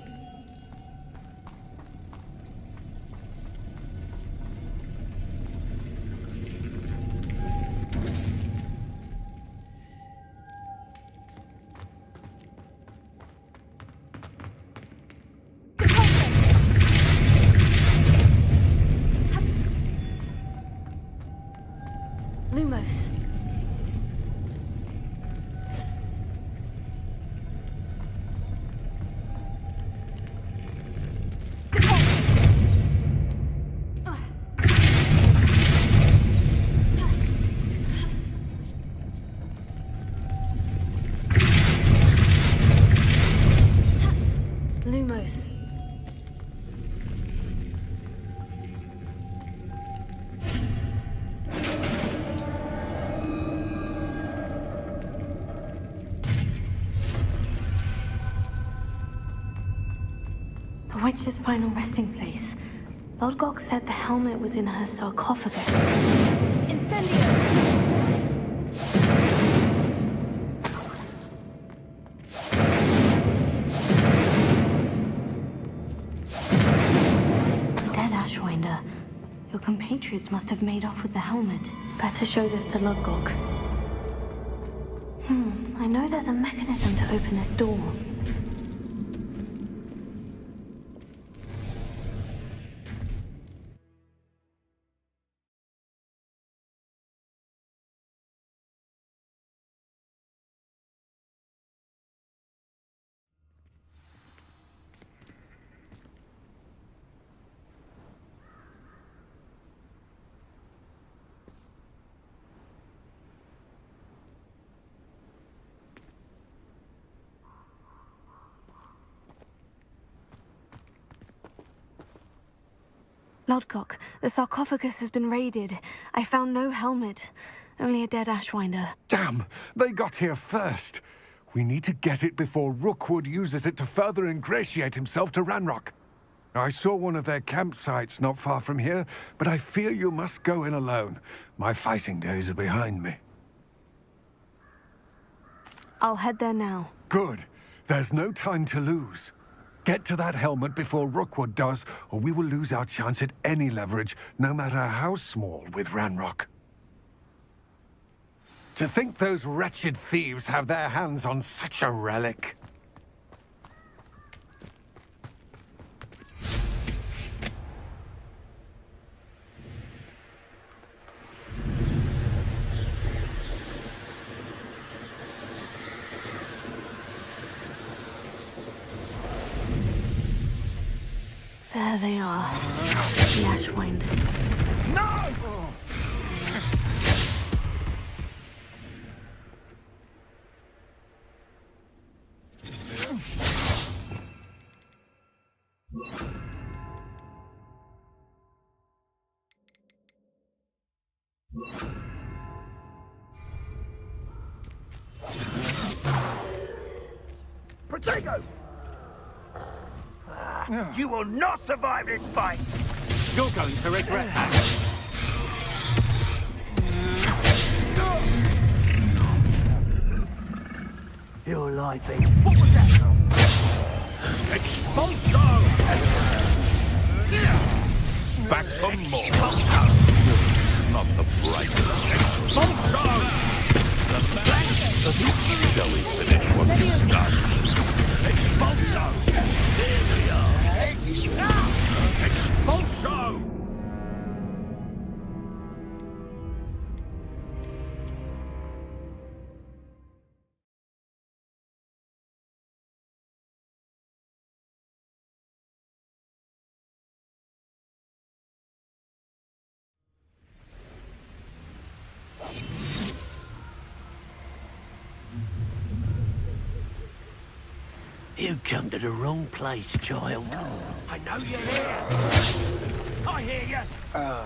Lumos. Lumos. Lumos. The witch's final resting place. Lodgok said the helmet was in her sarcophagus. Incendio! Dead Ashwinder. Your compatriots must have made off with the helmet. Better show this to Lodgok. I know there's a mechanism to open this door. Lodcock, the sarcophagus has been raided. I found no helmet, only a dead Ashwinder. Damn! They got here first. We need to get it before Rookwood uses it to further ingratiate himself to Ranrock. I saw one of their campsites not far from here, but I fear you must go in alone. My fighting days are behind me. I'll head there now. Good. There's no time to lose. Get to that helmet before Rookwood does, or we will lose our chance at any leverage, no matter how small, with Ranrock. To think those wretched thieves have their hands on such a relic. There they are, the Ashwinders. No! Protego! You will not survive this fight! You're going to regret that. You're lying. What was that? Expulso! Back for more. Not the brightest. Expulso! Shall we finish what we started? Expulso! Here we are! Expulso! You come to the wrong place, child. I know you're here. I hear you.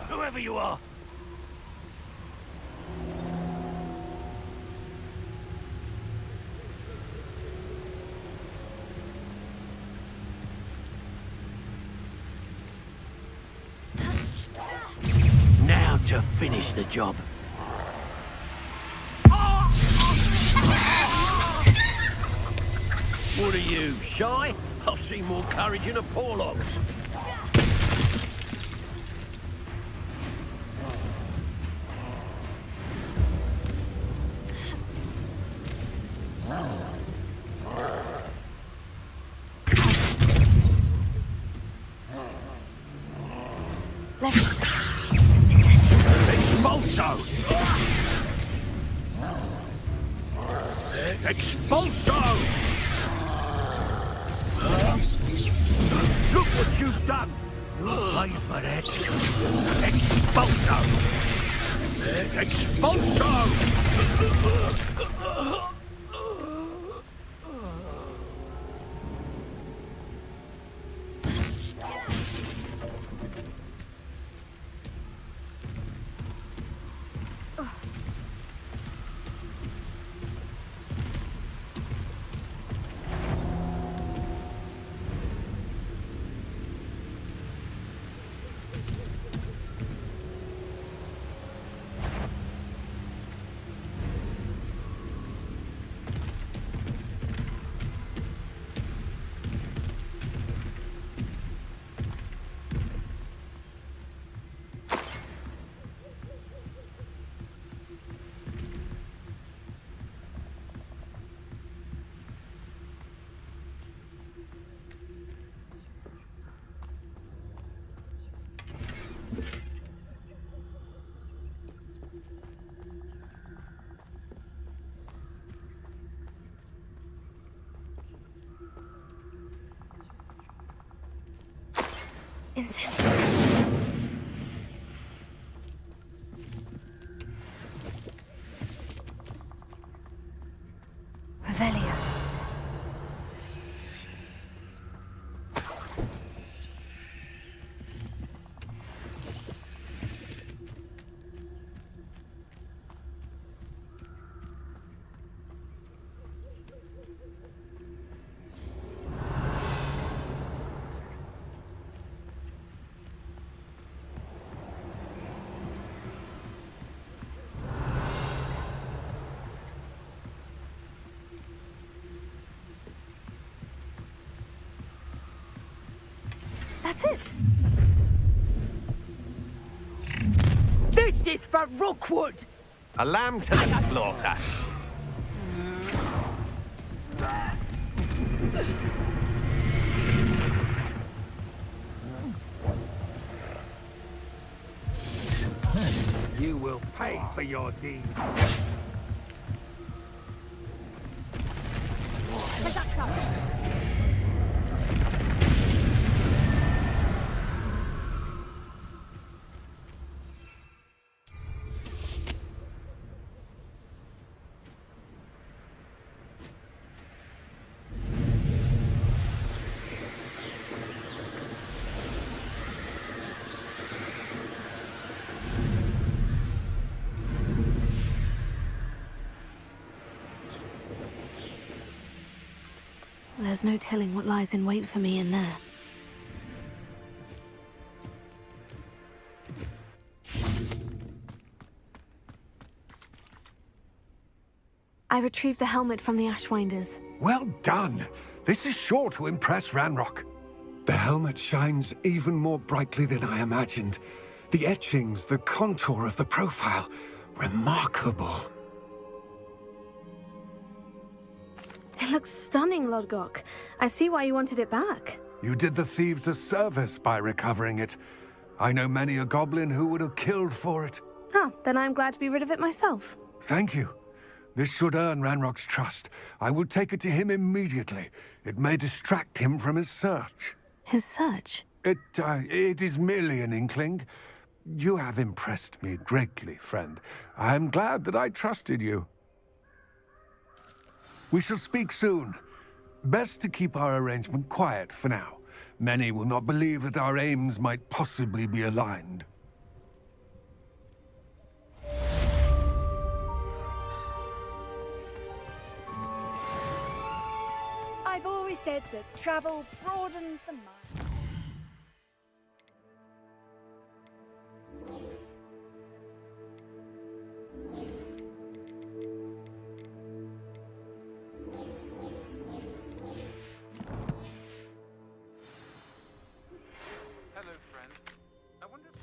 Whoever you are. Now to finish the job. What are you, shy? I've seen more courage in a Porlock. Levels. Expulso! Expulso! Look what you've done! You'll pay for that! Expulso! Expulso! Incendiary. Revelio. that it? This is for Rookwood! A lamb to the slaughter. You will pay for your deed. There's no telling what lies in wait for me in there. I retrieved the helmet from the Ashwinders. Well done. This is sure to impress Ranrock. The helmet shines even more brightly than I imagined. The etchings, the contour of the profile, remarkable. It looks stunning, Lodgok. I see why you wanted it back. You did the thieves a service by recovering it. I know many a goblin who would have killed for it. Ah, then I'm glad to be rid of it myself. Thank you. This should earn Ranrock's trust. I will take it to him immediately. It may distract him from his search. His search? It is merely an inkling. You have impressed me greatly, friend. I am glad that I trusted you. We shall speak soon. Best to keep our arrangement quiet for now. Many will not believe that our aims might possibly be aligned. I've always said that travel broadens the mind. Hello, friend. I wonder if...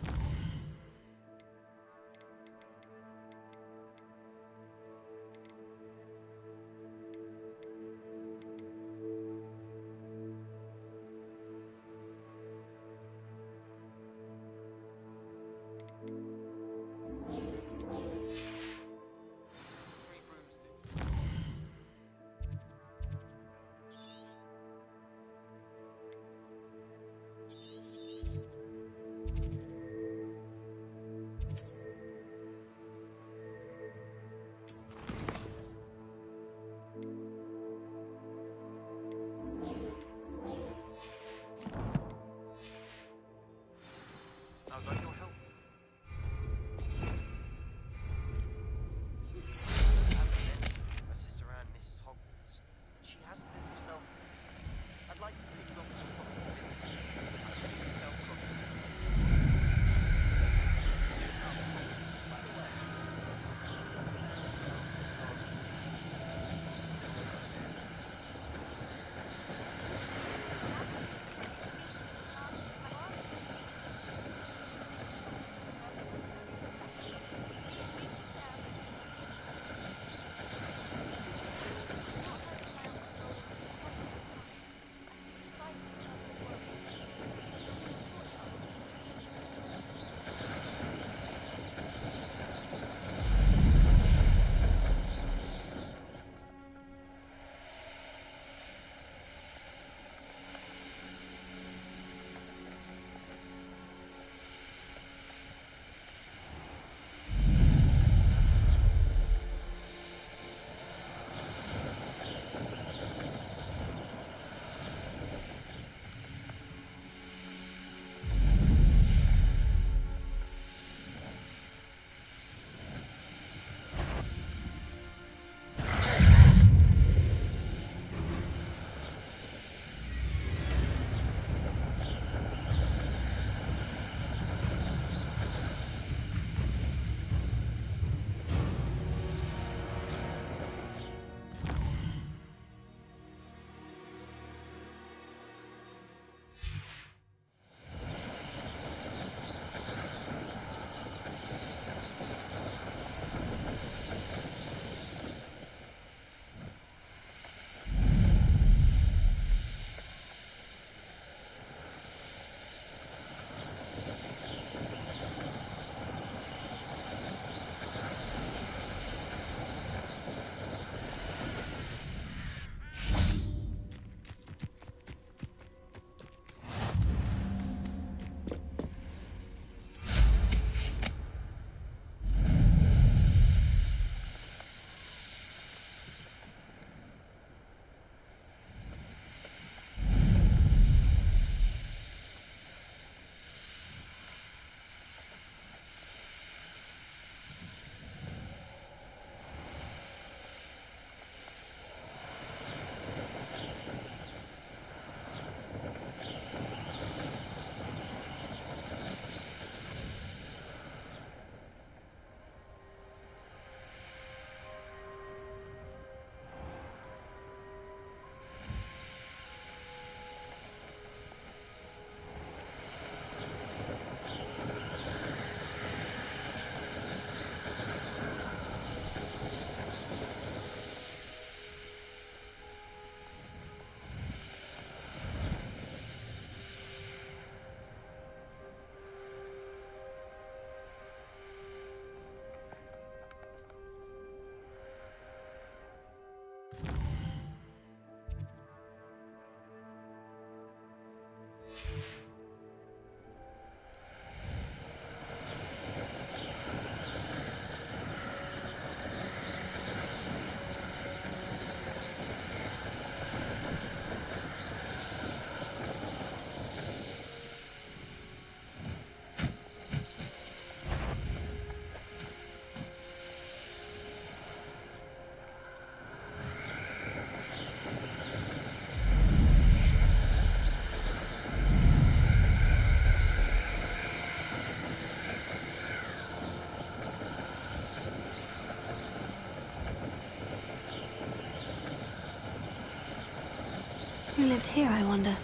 Who lived here, I wonder?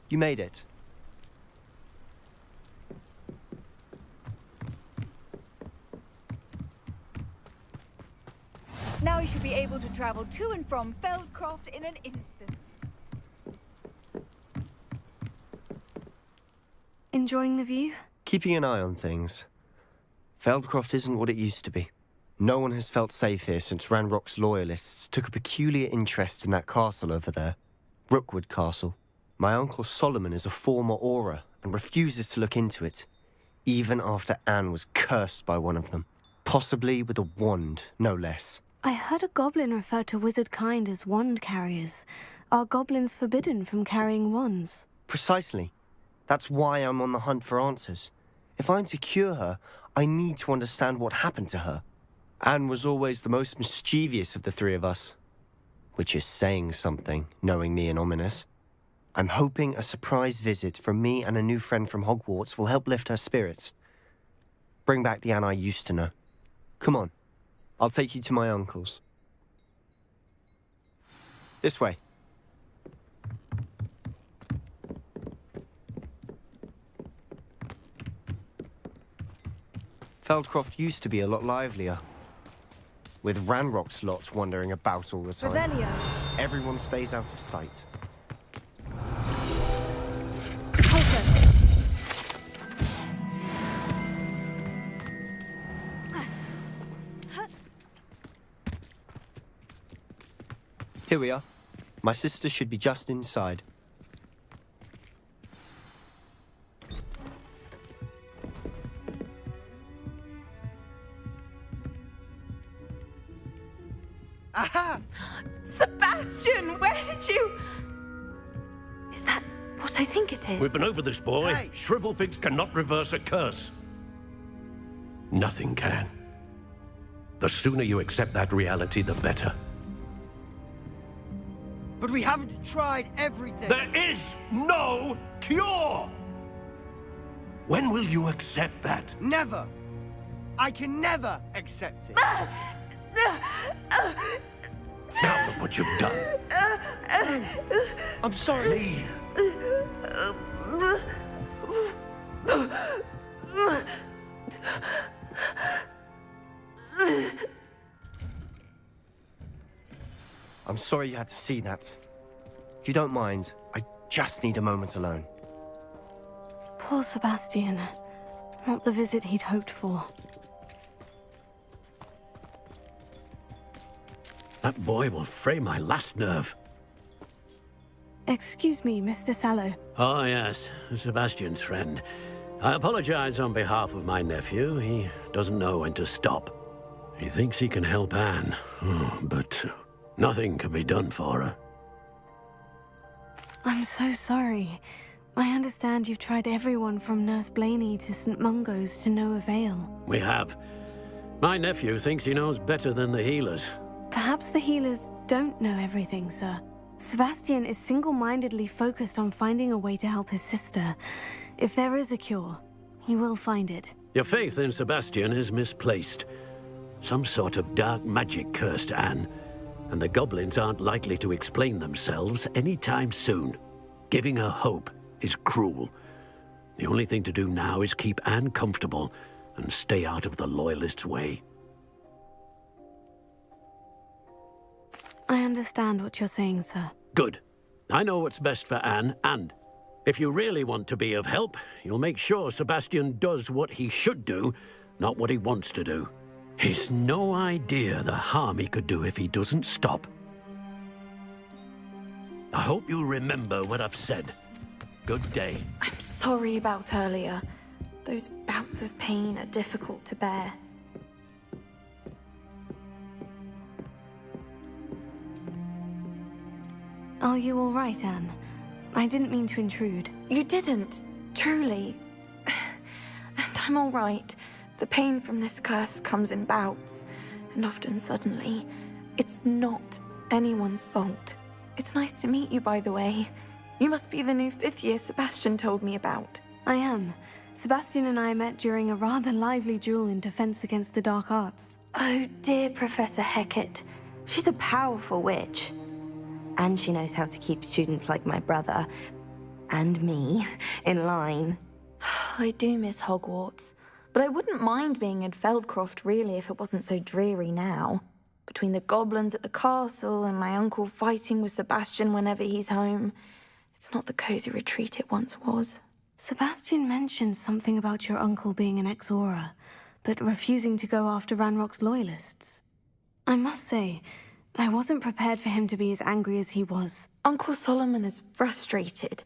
You made it. Now you should be able to travel to and from Feldcroft in an instant. Enjoying the view? Keeping an eye on things. Feldcroft isn't what it used to be. No one has felt safe here since Ranrock's loyalists took a peculiar interest in that castle over there. Rookwood Castle. My uncle Solomon is a former Auror and refuses to look into it, even after Anne was cursed by one of them. Possibly with a wand, no less. I heard a goblin refer to wizard kind as wand carriers. Are goblins forbidden from carrying wands? Precisely. That's why I'm on the hunt for answers. If I'm to cure her, I need to understand what happened to her. Anne was always the most mischievous of the three of us. Which is saying something, knowing me and Ominous. I'm hoping a surprise visit from me and a new friend from Hogwarts will help lift her spirits. Bring back the Anne I used to know. Come on. I'll take you to my uncle's. This way. Feldcroft used to be a lot livelier. With Ranrock's lot wandering about all the time. Revelio. Everyone stays out of sight. Here we are. My sister should be just inside. Aha! Sebastian, where did you... Is that what I think it is? We've been over this, boy. Hey. Shrivelfigs cannot reverse a curse. Nothing can. The sooner you accept that reality, the better. But we haven't tried everything. There is no cure! When will you accept that? Never. I can never accept it. Now look what you've done. I'm sorry. Leave. I'm sorry you had to see that. If you don't mind, I just need a moment alone. Poor Sebastian. Not the visit he'd hoped for. That boy will fray my last nerve. Excuse me, Mr. Sallow. Oh, yes, Sebastian's friend. I apologize on behalf of my nephew. He doesn't know when to stop. He thinks he can help Anne, but nothing can be done for her. I'm so sorry. I understand you've tried everyone from Nurse Blaney to St. Mungo's to no avail. We have. My nephew thinks he knows better than the healers. Perhaps the healers don't know everything, sir. Sebastian is single-mindedly focused on finding a way to help his sister. If there is a cure, he will find it. Your faith in Sebastian is misplaced. Some sort of dark magic cursed Anne, and the goblins aren't likely to explain themselves anytime soon. Giving her hope is cruel. The only thing to do now is keep Anne comfortable and stay out of the Loyalists' way. I understand what you're saying, sir. Good. I know what's best for Anne, and if you really want to be of help, you'll make sure Sebastian does what he should do, not what he wants to do. He's no idea the harm he could do if he doesn't stop. I hope you remember what I've said. Good day. I'm sorry about earlier. Those bouts of pain are difficult to bear. Are you all right, Anne? I didn't mean to intrude. You didn't, truly. And I'm all right. The pain from this curse comes in bouts, and often suddenly. It's not anyone's fault. It's nice to meet you, by the way. You must be the new 5th year Sebastian told me about. I am. Sebastian and I met during a rather lively duel in Defense Against the Dark Arts. Oh, dear Professor Hecat. She's a powerful witch. And she knows how to keep students like my brother, and me, in line. I do miss Hogwarts, but I wouldn't mind being in Feldcroft, really, if it wasn't so dreary now. Between the goblins at the castle and my uncle fighting with Sebastian whenever he's home, it's not the cozy retreat it once was. Sebastian mentioned something about your uncle being an ex-Aura, but refusing to go after Ranrock's loyalists. I must say, I wasn't prepared for him to be as angry as he was. Uncle Solomon is frustrated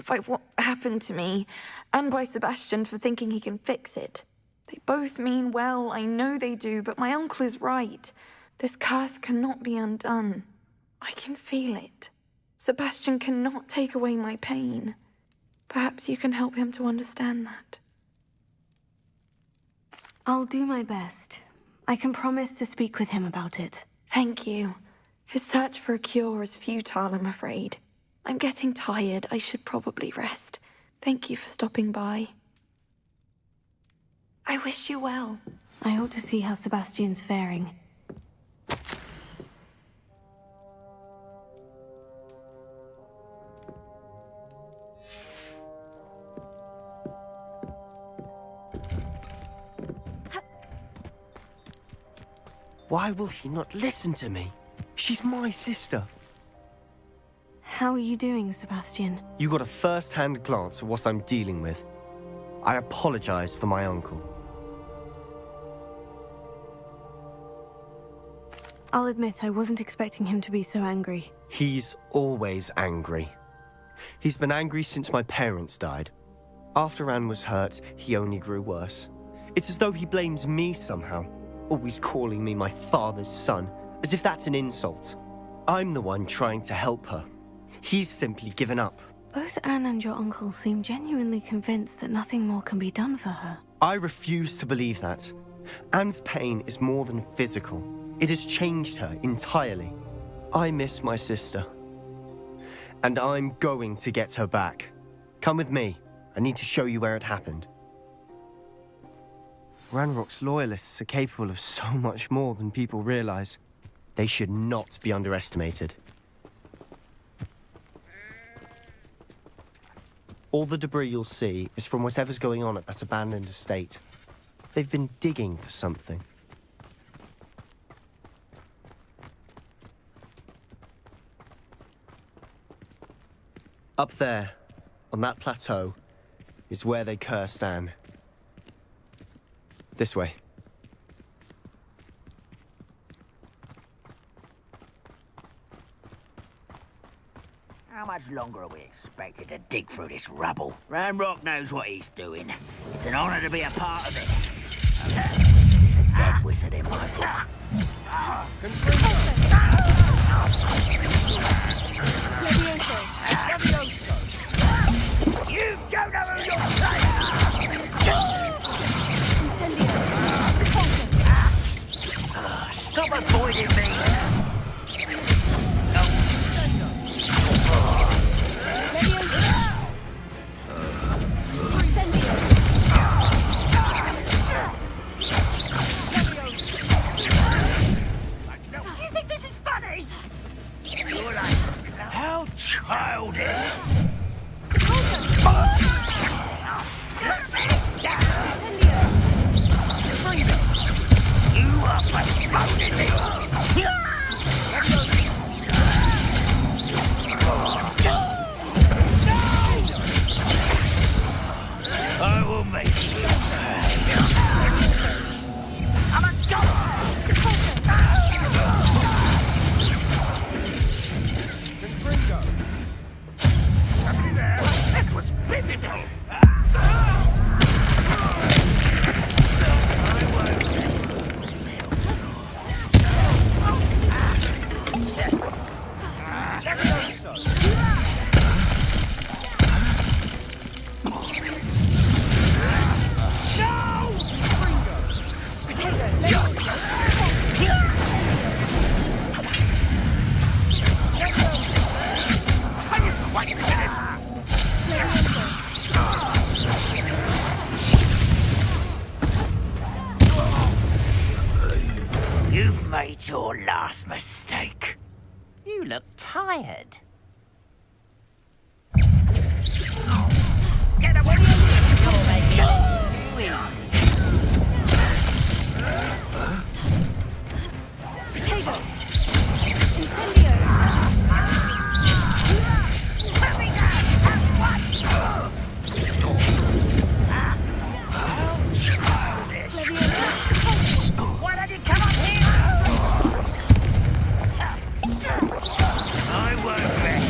by what happened to me, and by Sebastian for thinking he can fix it. They both mean well, I know they do, but my uncle is right. This curse cannot be undone. I can feel it. Sebastian cannot take away my pain. Perhaps you can help him to understand that. I'll do my best. I can promise to speak with him about it. Thank you. His search for a cure is futile, I'm afraid. I'm getting tired. I should probably rest. Thank you for stopping by. I wish you well. I ought to see how Sebastian's faring. Why will he not listen to me? She's my sister. How are you doing, Sebastian? You got a first-hand glance at what I'm dealing with. I apologize for my uncle. I'll admit I wasn't expecting him to be so angry. He's always angry. He's been angry since my parents died. After Anne was hurt, he only grew worse. It's as though he blames me somehow, always calling me my father's son, as if that's an insult. I'm the one trying to help her. He's simply given up. Both Anne and your uncle seem genuinely convinced that nothing more can be done for her. I refuse to believe that. Anne's pain is more than physical. It has changed her entirely. I miss my sister. And I'm going to get her back. Come with me. I need to show you where it happened. Ranrock's loyalists are capable of so much more than people realize. They should not be underestimated. All the debris you'll see is from whatever's going on at that abandoned estate. They've been digging for something. Up there, on that plateau, is where they cursed Anne. This way. How much longer are we expected to dig through this rubble? Ranrock knows what he's doing. It's an honor to be a part of it. He's a dead wizard in my book. You don't know who you're playing! Stop avoiding me! Do you think this is funny? You're like, how childish! You are postponing me! I will make you pay. I'm a dog! Somebody there? That was pitiful! Show made your last mistake? You look tired. Get away! You're making this too easy. Potato! Incendio! Why don't you come up here? I won't rest.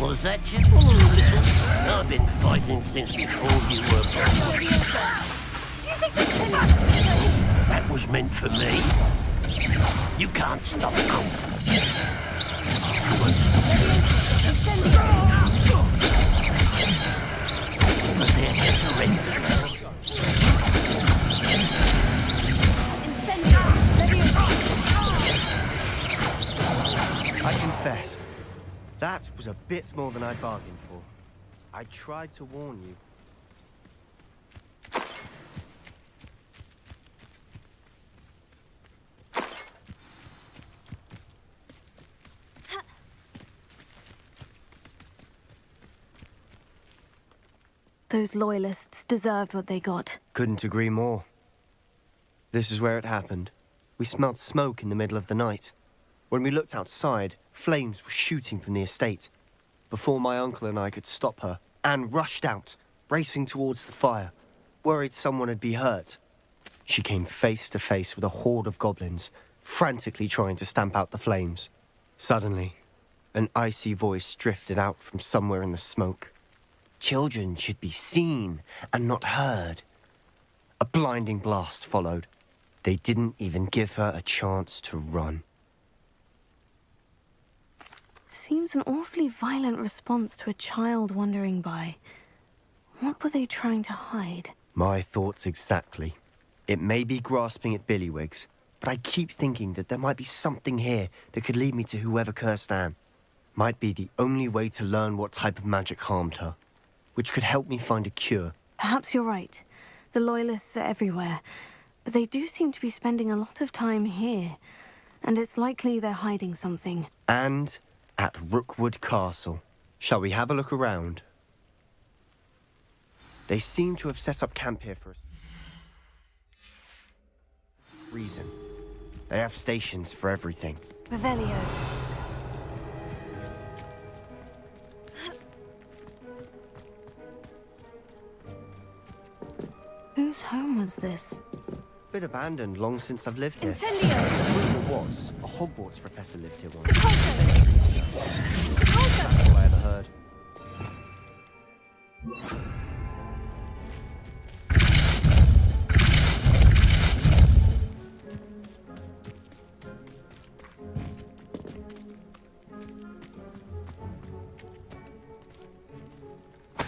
Was that you? I've been fighting since before you were born. That was meant for me. You can't stop me. Prepare to surrender. I confess, that was a bit more than I bargained for. I tried to warn you. Those loyalists deserved what they got. Couldn't agree more. This is where it happened. We smelled smoke in the middle of the night. When we looked outside, flames were shooting from the estate. Before my uncle and I could stop her, Anne rushed out, racing towards the fire, worried someone had been hurt. She came face to face with a horde of goblins, frantically trying to stamp out the flames. Suddenly, an icy voice drifted out from somewhere in the smoke. Children should be seen and not heard. A blinding blast followed. They didn't even give her a chance to run. Seems an awfully violent response to a child wandering by. What were they trying to hide? My thoughts exactly. It may be grasping at Billywigs, but I keep thinking that there might be something here that could lead me to whoever cursed Anne. Might be the only way to learn what type of magic harmed her, which could help me find a cure. Perhaps you're right. The Loyalists are everywhere, but they do seem to be spending a lot of time here, and it's likely they're hiding something. And at Rookwood Castle. Shall we have a look around? They seem to have set up camp here for a reason. They have stations for everything. Revelio. Whose home was this? Bit abandoned long since I've lived here. Incendio! Rumor was a Hogwarts professor lived here once. Centuries ago. That's all I ever heard.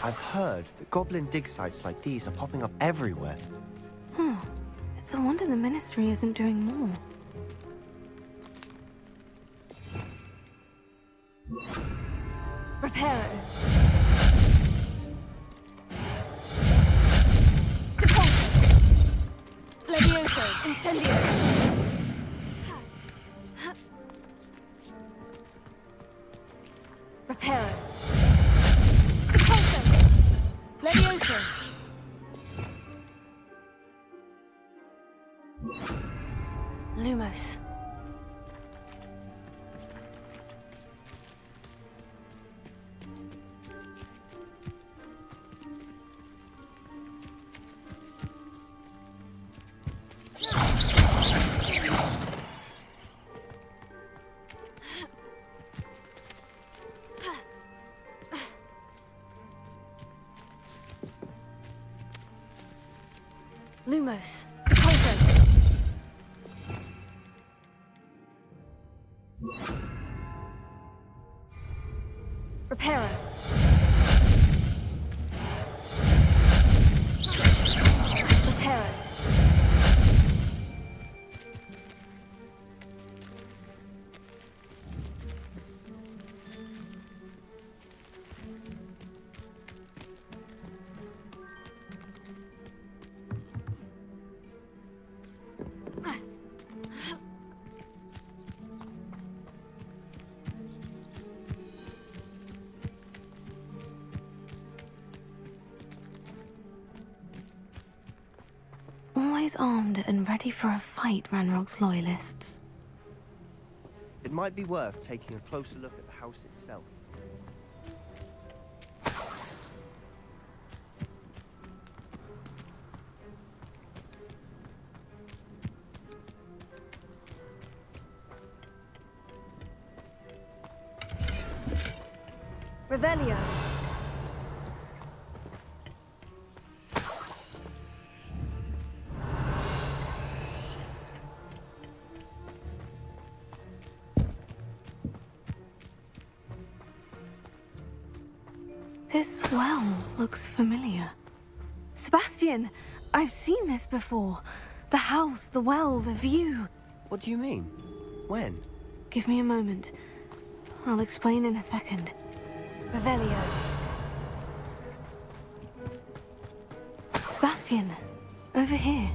I've heard that goblin dig sites like these are popping up everywhere. It's a wonder the Ministry isn't doing more. Reparo. Depulso. Levioso. Incendio. Reparo. Depulso. Levioso. Lumos. Lumos. Deposo. Reparo. Reparo. Always armed and ready for a fight, Ranrock's loyalists. It might be worth taking a closer look at the house itself. Revelio. This well looks familiar. Sebastian, I've seen this before. The house, the well, the view. What do you mean? When? Give me a moment. I'll explain in a second. Revelio. Sebastian, over here.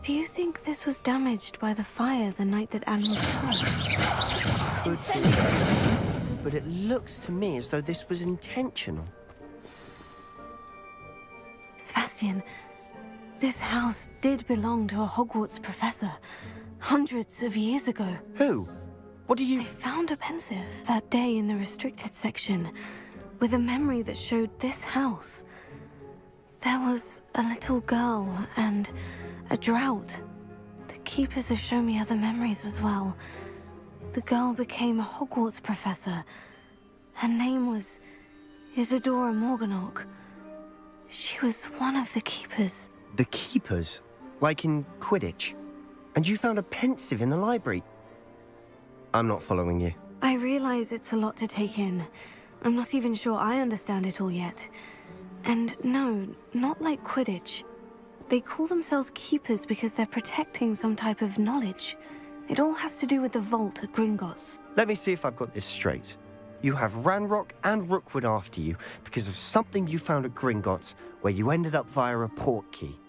Do you think this was damaged by the fire the night that Anne was tossed? Could be. But it looks to me as though this was intentional. Sebastian, this house did belong to a Hogwarts professor hundreds of years ago. Who? What do you... I found a pensive that day in the restricted section with a memory that showed this house. There was a little girl and a drought. The keepers have shown me other memories as well. The girl became a Hogwarts professor. Her name was Isadora Morganach. She was one of the keepers. The keepers? Like in Quidditch? And you found a pensive in the library? I'm not following you. I realize it's a lot to take in. I'm not even sure I understand it all yet. And no, not like Quidditch. They call themselves keepers because they're protecting some type of knowledge. It all has to do with the vault at Gringotts. Let me see if I've got this straight. You have Ranrock and Rookwood after you because of something you found at Gringotts where you ended up via a port key.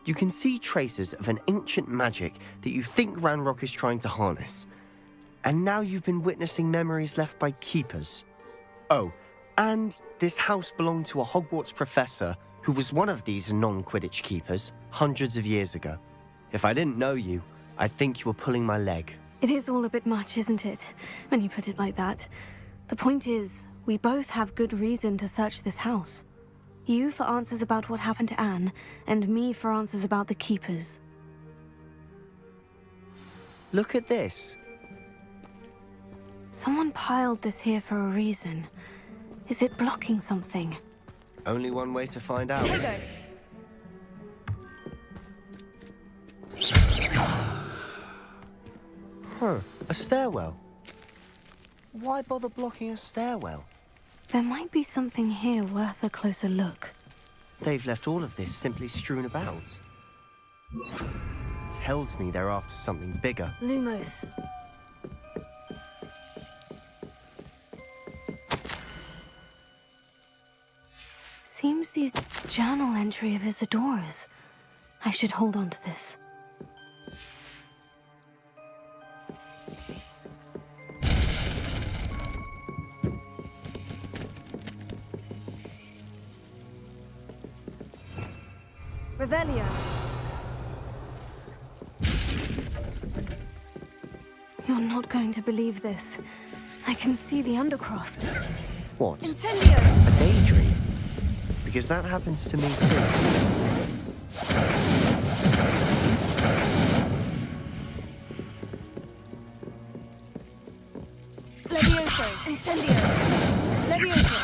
You can see traces of an ancient magic that you think Ranrock is trying to harness. And now you've been witnessing memories left by keepers. Oh, and this house belonged to a Hogwarts professor who was one of these non-Quidditch keepers hundreds of years ago. If I didn't know you, I'd think you were pulling my leg. It is all a bit much, isn't it, when you put it like that? The point is, we both have good reason to search this house. You for answers about what happened to Anne, and me for answers about the keepers. Look at this. Someone piled this here for a reason. Is it blocking something? Only one way to find out. Huh, a stairwell. Why bother blocking a stairwell? There might be something here worth a closer look. They've left all of this simply strewn about. Tells me they're after something bigger. Lumos. Seems these journal entry of Isadora's. I should hold on to this. Revelio. You're not going to believe this. I can see the Undercroft. What? Incendio! A daydream? Because that happens to me too. Levioso! Incendio! Levioso!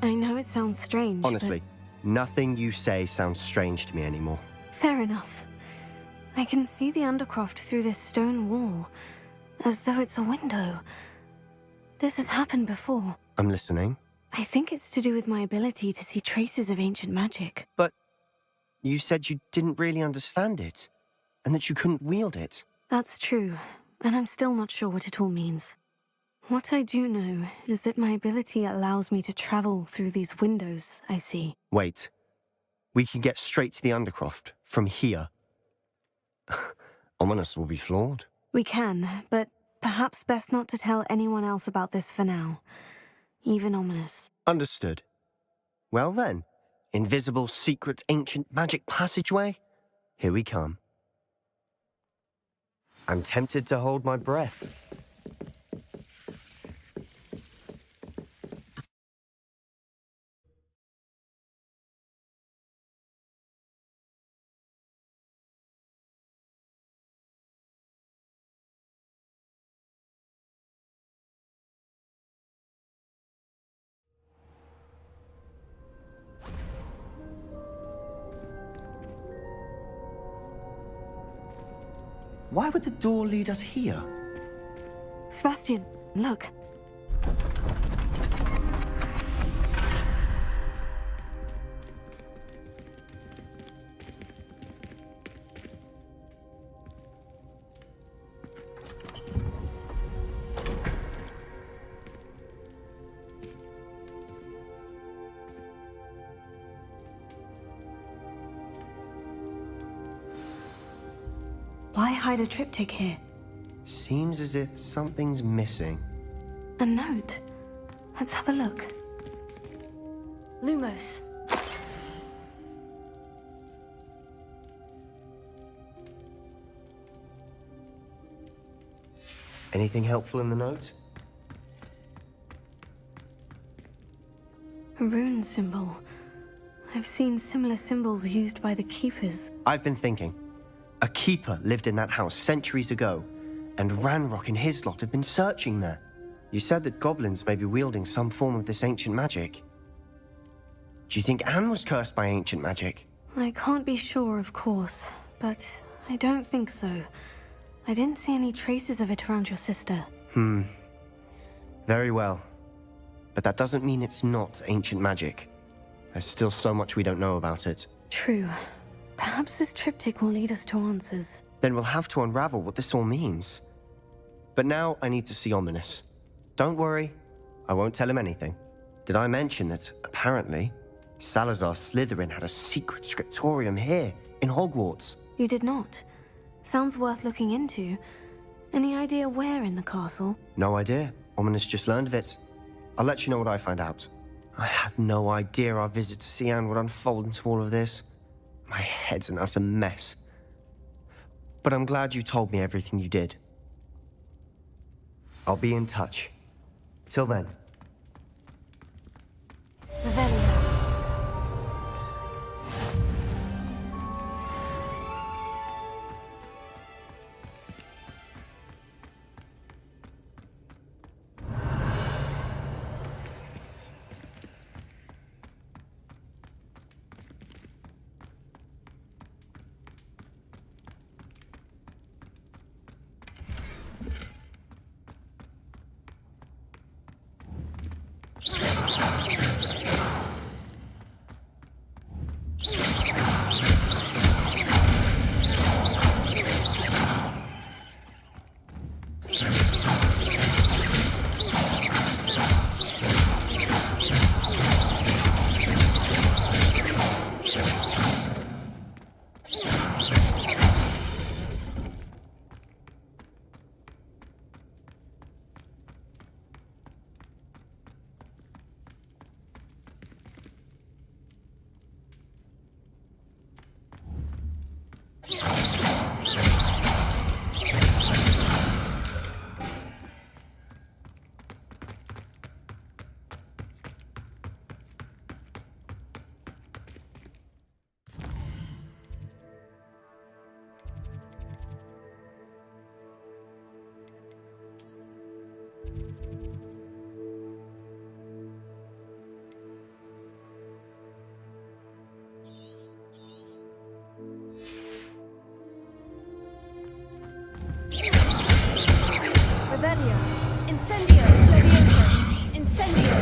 I know it sounds strange, Honestly, nothing you say sounds strange to me anymore. Fair enough. I can see the Undercroft through this stone wall, as though it's a window. This has happened before. I'm listening. I think it's to do with my ability to see traces of ancient magic. But you said you didn't really understand it, and that you couldn't wield it. That's true, and I'm still not sure what it all means. What I do know is that my ability allows me to travel through these windows I see. Wait. We can get straight to the Undercroft from here. Ominous will be flawed. We can, but perhaps best not to tell anyone else about this for now. Even Ominous. Understood. Well then, invisible, secret, ancient magic passageway? Here we come. I'm tempted to hold my breath. Why would the door lead us here? Sebastian, look. Why hide a triptych here? Seems as if something's missing. A note. Let's have a look. Lumos. Anything helpful in the note? A rune symbol. I've seen similar symbols used by the Keepers. I've been thinking. A keeper lived in that house centuries ago, and Ranrock and his lot have been searching there. You said that goblins may be wielding some form of this ancient magic. Do you think Anne was cursed by ancient magic? I can't be sure, of course, but I don't think so. I didn't see any traces of it around your sister. Very well. But that doesn't mean it's not ancient magic. There's still so much we don't know about it. True. Perhaps this triptych will lead us to answers. Then we'll have to unravel what this all means. But now I need to see Ominous. Don't worry, I won't tell him anything. Did I mention that, apparently, Salazar Slytherin had a secret scriptorium here, in Hogwarts? You did not. Sounds worth looking into. Any idea where in the castle? No idea. Ominous just learned of it. I'll let you know what I find out. I had no idea our visit to Cian would unfold into all of this. My head's an utter mess. But I'm glad you told me everything you did. I'll be in touch. Till then. Revelio. Revelio. Incendio. Levioso. Incendio.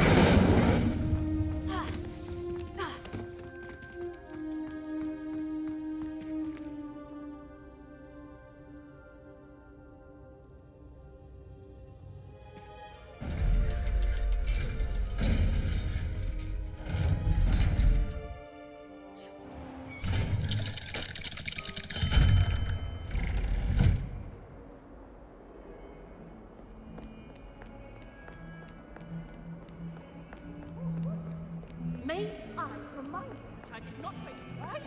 May I remind you that I did not make plans?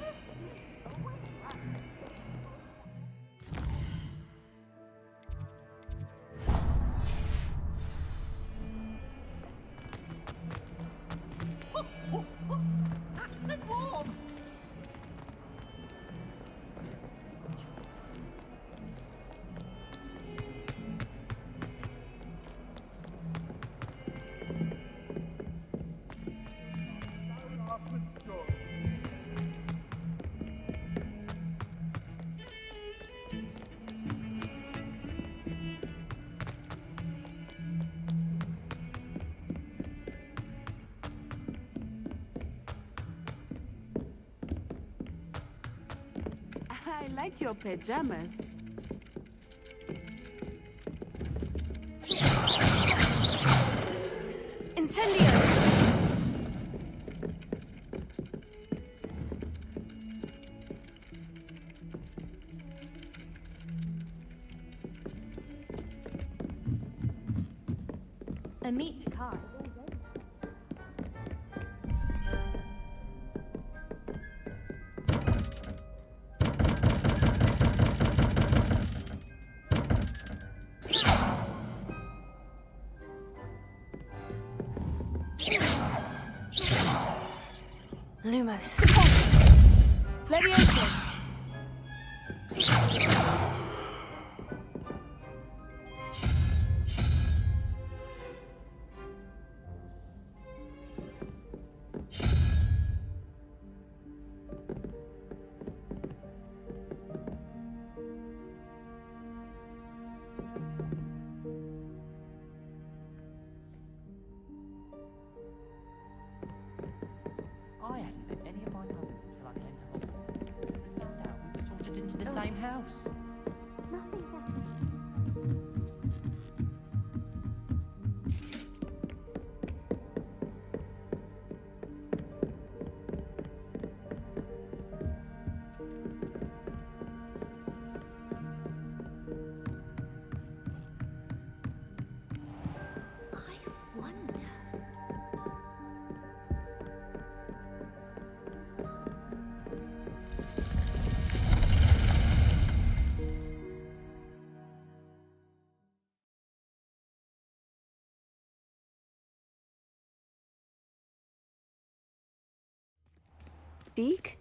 Nice and warm. I like your pajamas. Incendio. A meat card. Lumos. Levioso. I hadn't met any of my cousins until I came to Hogwarts and found out we were sorted into the same house. I wonder. Deke?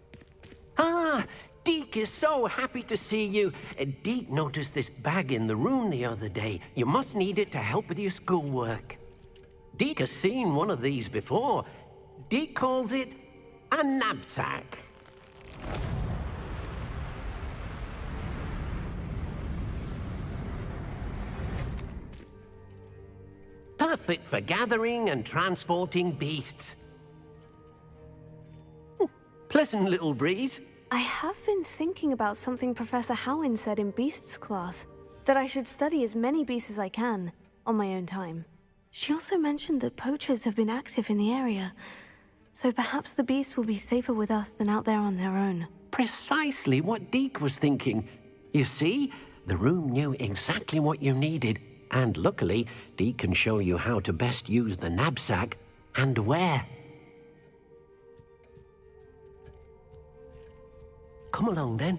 Ah, Deke is so happy to see you. Deke noticed this bag in the room the other day. You must need it to help with your schoolwork. Deke has seen one of these before. Deke calls it a knapsack. Perfect for gathering and transporting beasts. Pleasant little breeze. I have been thinking about something Professor Howin said in Beasts class, that I should study as many beasts as I can, on my own time. She also mentioned that poachers have been active in the area, so perhaps the beasts will be safer with us than out there on their own. Precisely what Deke was thinking. You see, the room knew exactly what you needed, and luckily, Deke can show you how to best use the knapsack and where. Come along then.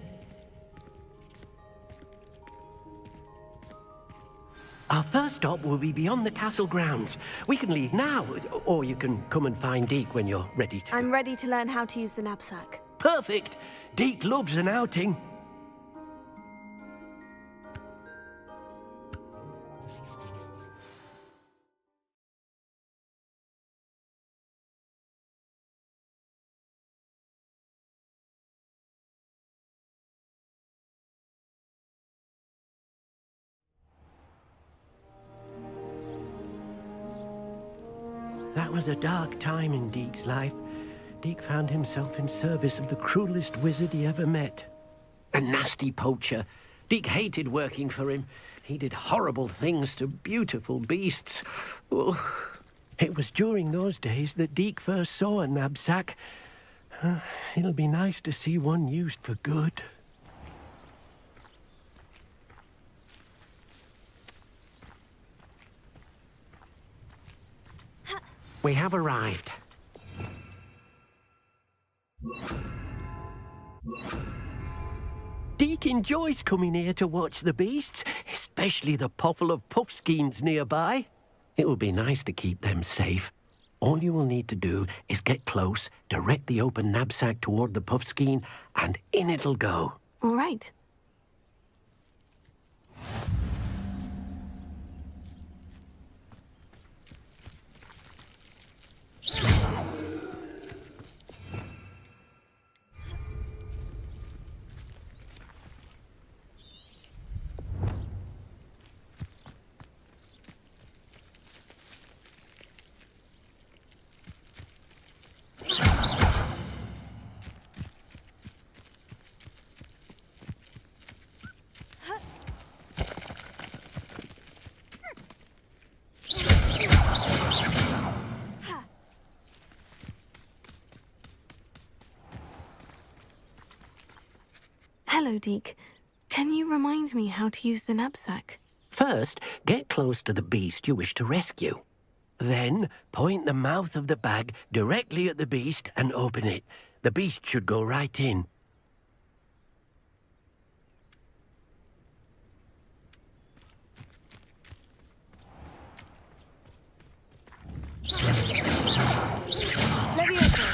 Our first stop will be beyond the castle grounds. We can leave now, or you can come and find Deke when you're ready to. I'm ready to learn how to use the knapsack. Perfect! Deke loves an outing. That was a dark time in Deke's life. Deke found himself in service of the cruelest wizard he ever met. A nasty poacher. Deke hated working for him. He did horrible things to beautiful beasts. Oh. It was during those days that Deke first saw a knapsack. It'll be nice to see one used for good. We have arrived. Deke enjoys coming here to watch the beasts, especially the puffle of puffskeins nearby. It will be nice to keep them safe. All you will need to do is get close, direct the open knapsack toward the puffskein, and in it'll go. All right. Hello, Deke. Can you remind me how to use the knapsack? First, get close to the beast you wish to rescue. Then, point the mouth of the bag directly at the beast and open it. The beast should go right in. Levioso.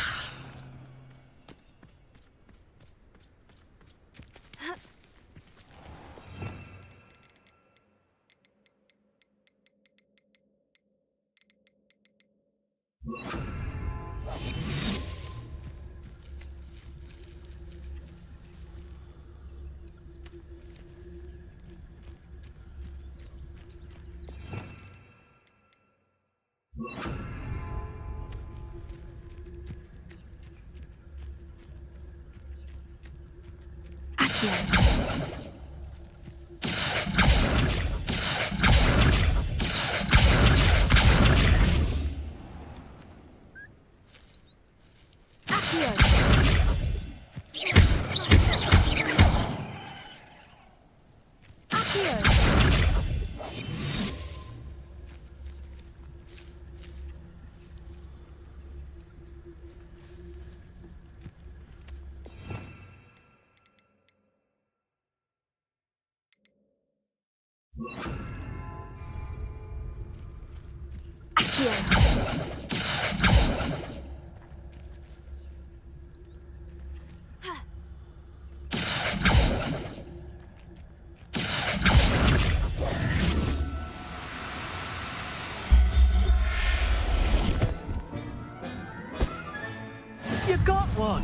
You got one!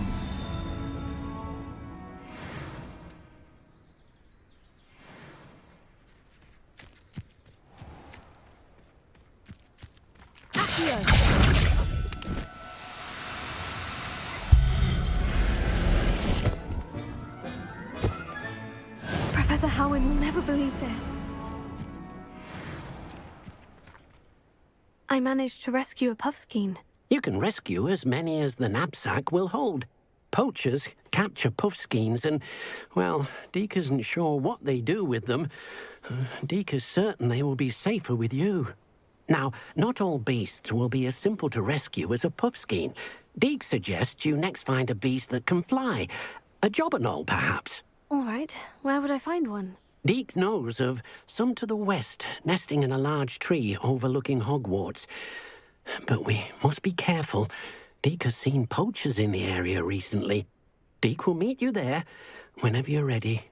Professor Howin will never believe this. I managed to rescue a puffskein. You can rescue as many as the knapsack will hold. Poachers capture puffskeins and, well, Deke isn't sure what they do with them. Deke is certain they will be safer with you. Now, not all beasts will be as simple to rescue as a puffskein. Deke suggests you next find a beast that can fly. A jobberknoll, perhaps. All right. Where would I find one? Deke knows of some to the west, nesting in a large tree overlooking Hogwarts. But we must be careful. Deke has seen poachers in the area recently. Deke will meet you there whenever you're ready.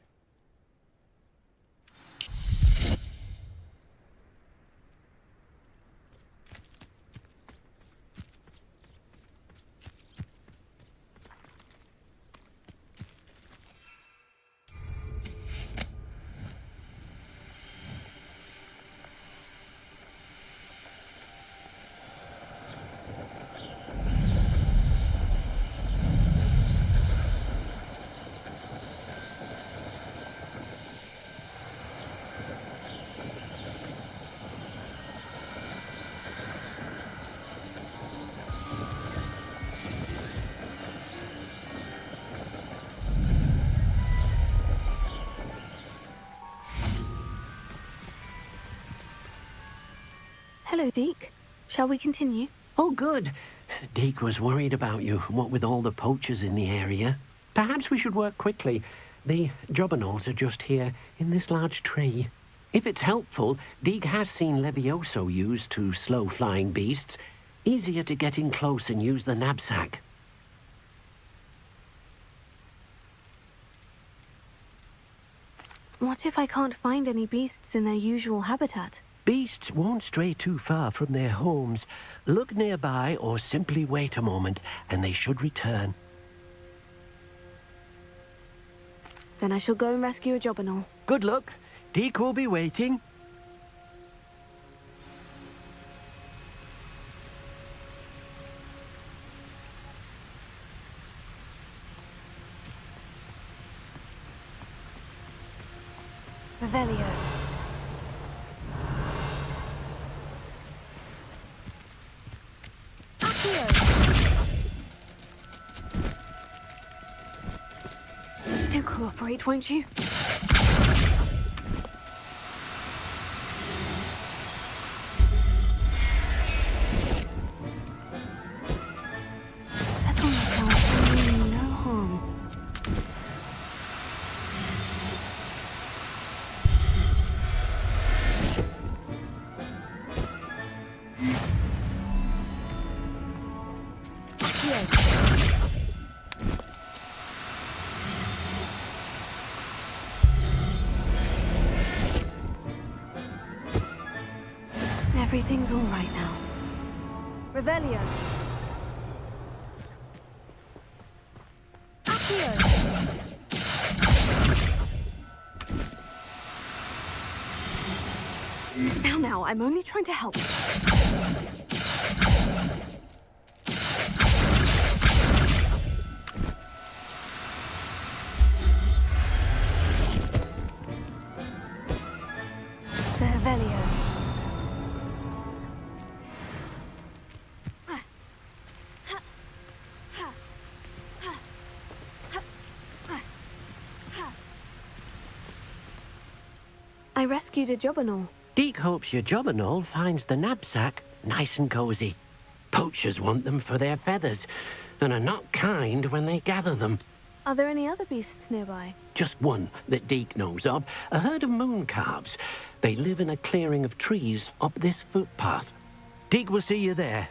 Hello, Deke. Shall we continue? Oh, good. Deke was worried about you, what with all the poachers in the area. Perhaps we should work quickly. The jobberknolls are just here, in this large tree. If it's helpful, Deke has seen Levioso used to slow flying beasts. Easier to get in close and use the knapsack. What if I can't find any beasts in their usual habitat? Beasts won't stray too far from their homes. Look nearby or simply wait a moment, and they should return. Then I shall go and rescue a jobberknoll. Good luck. Deke will be waiting. Revelio. Do cooperate, won't you? Settle yourself and mean no harm. Everything's all right now. Revelio. Now, I'm only trying to help. Revelio. I rescued a jobberknoll. Deke hopes your jobberknoll finds the knapsack nice and cozy. Poachers want them for their feathers, and are not kind when they gather them. Are there any other beasts nearby? Just one that Deke knows of, a herd of moon calves. They live in a clearing of trees up this footpath. Deke will see you there.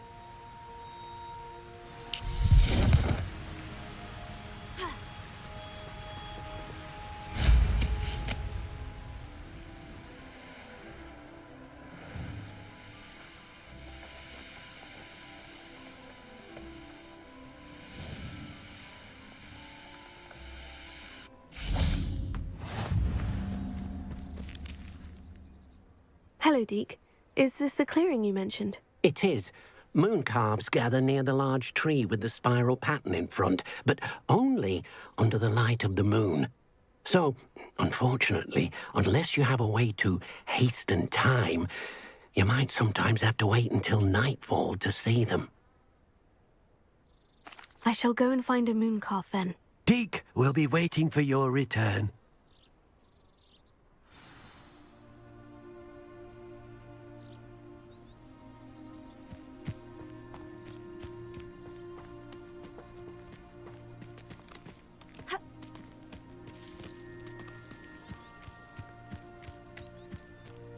Hello, Deke. Is this the clearing you mentioned? It is. Moon calves gather near the large tree with the spiral pattern in front, but only under the light of the moon. So, unfortunately, unless you have a way to hasten time, you might sometimes have to wait until nightfall to see them. I shall go and find a moon calf then. Deke will be waiting for your return.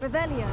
Revelio.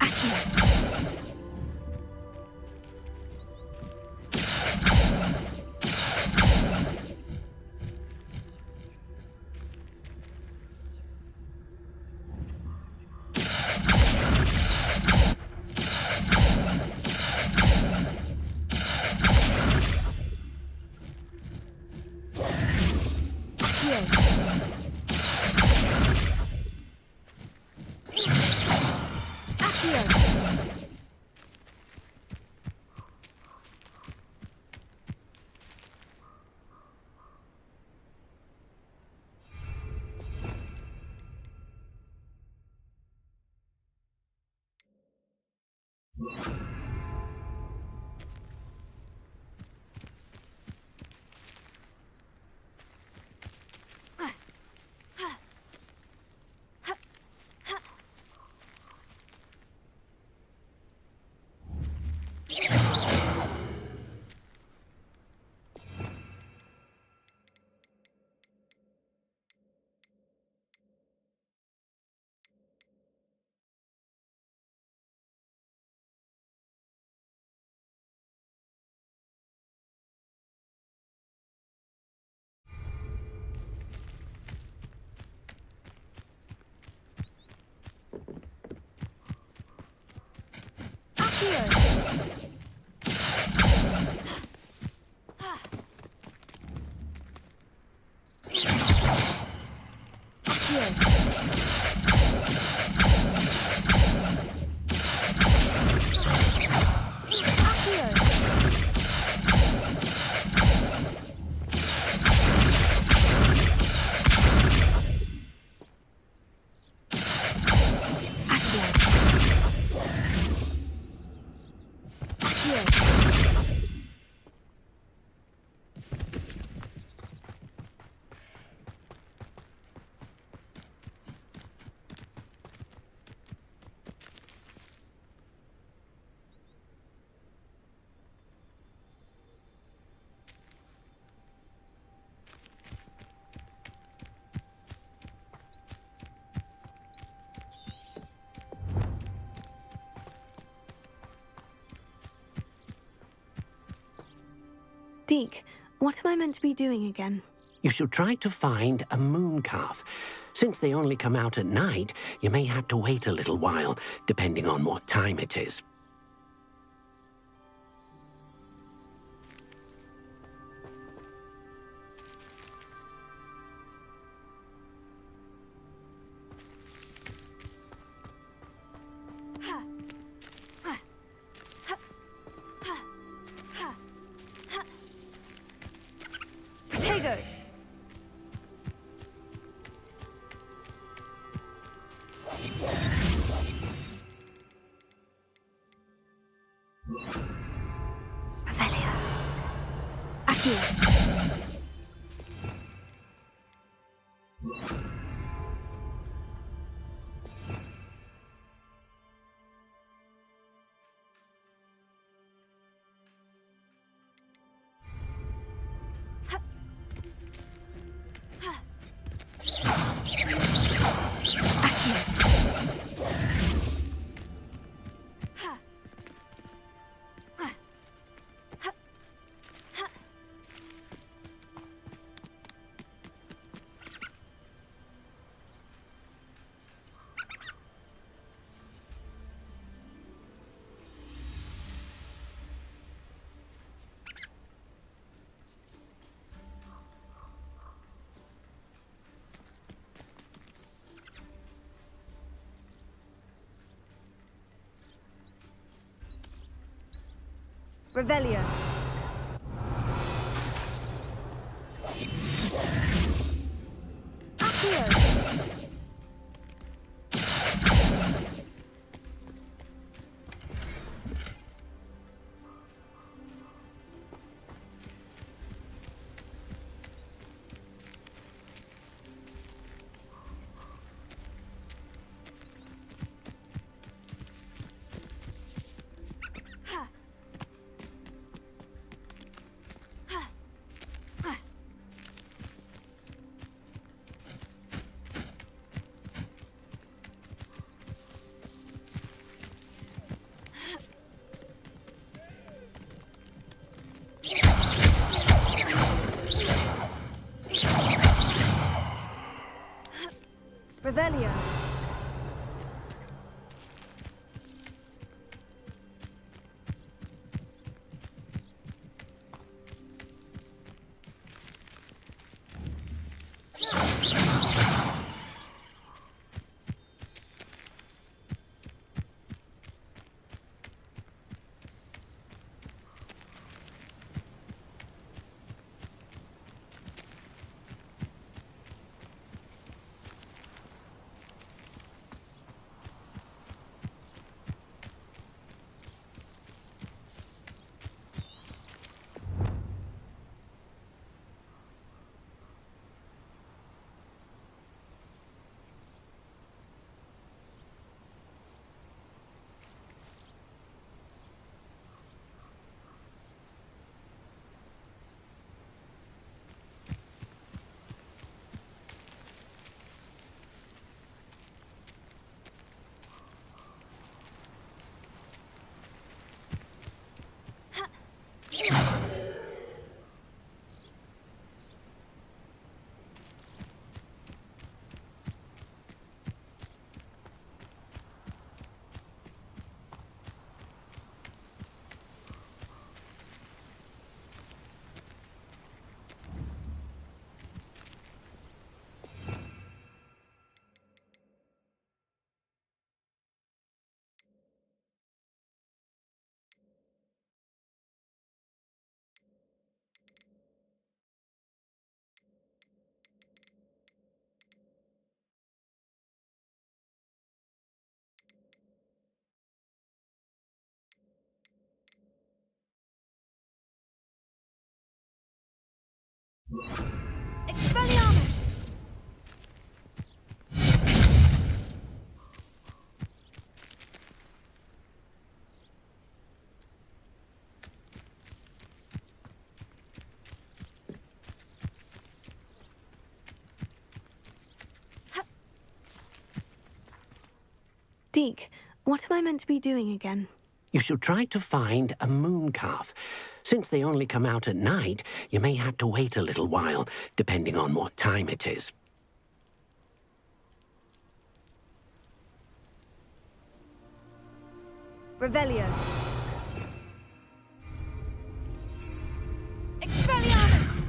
Accio. Deke, what am I meant to be doing again? You should try to find a moon calf. Since they only come out at night, you may have to wait a little while, depending on what time it is. Protego! Revelio. Accio. Revelio. Revelio. Expelliarmus! Deke, what am I meant to be doing again? You should try to find a moon calf. Since they only come out at night, you may have to wait a little while, depending on what time it is. Revelio. Expelliarmus!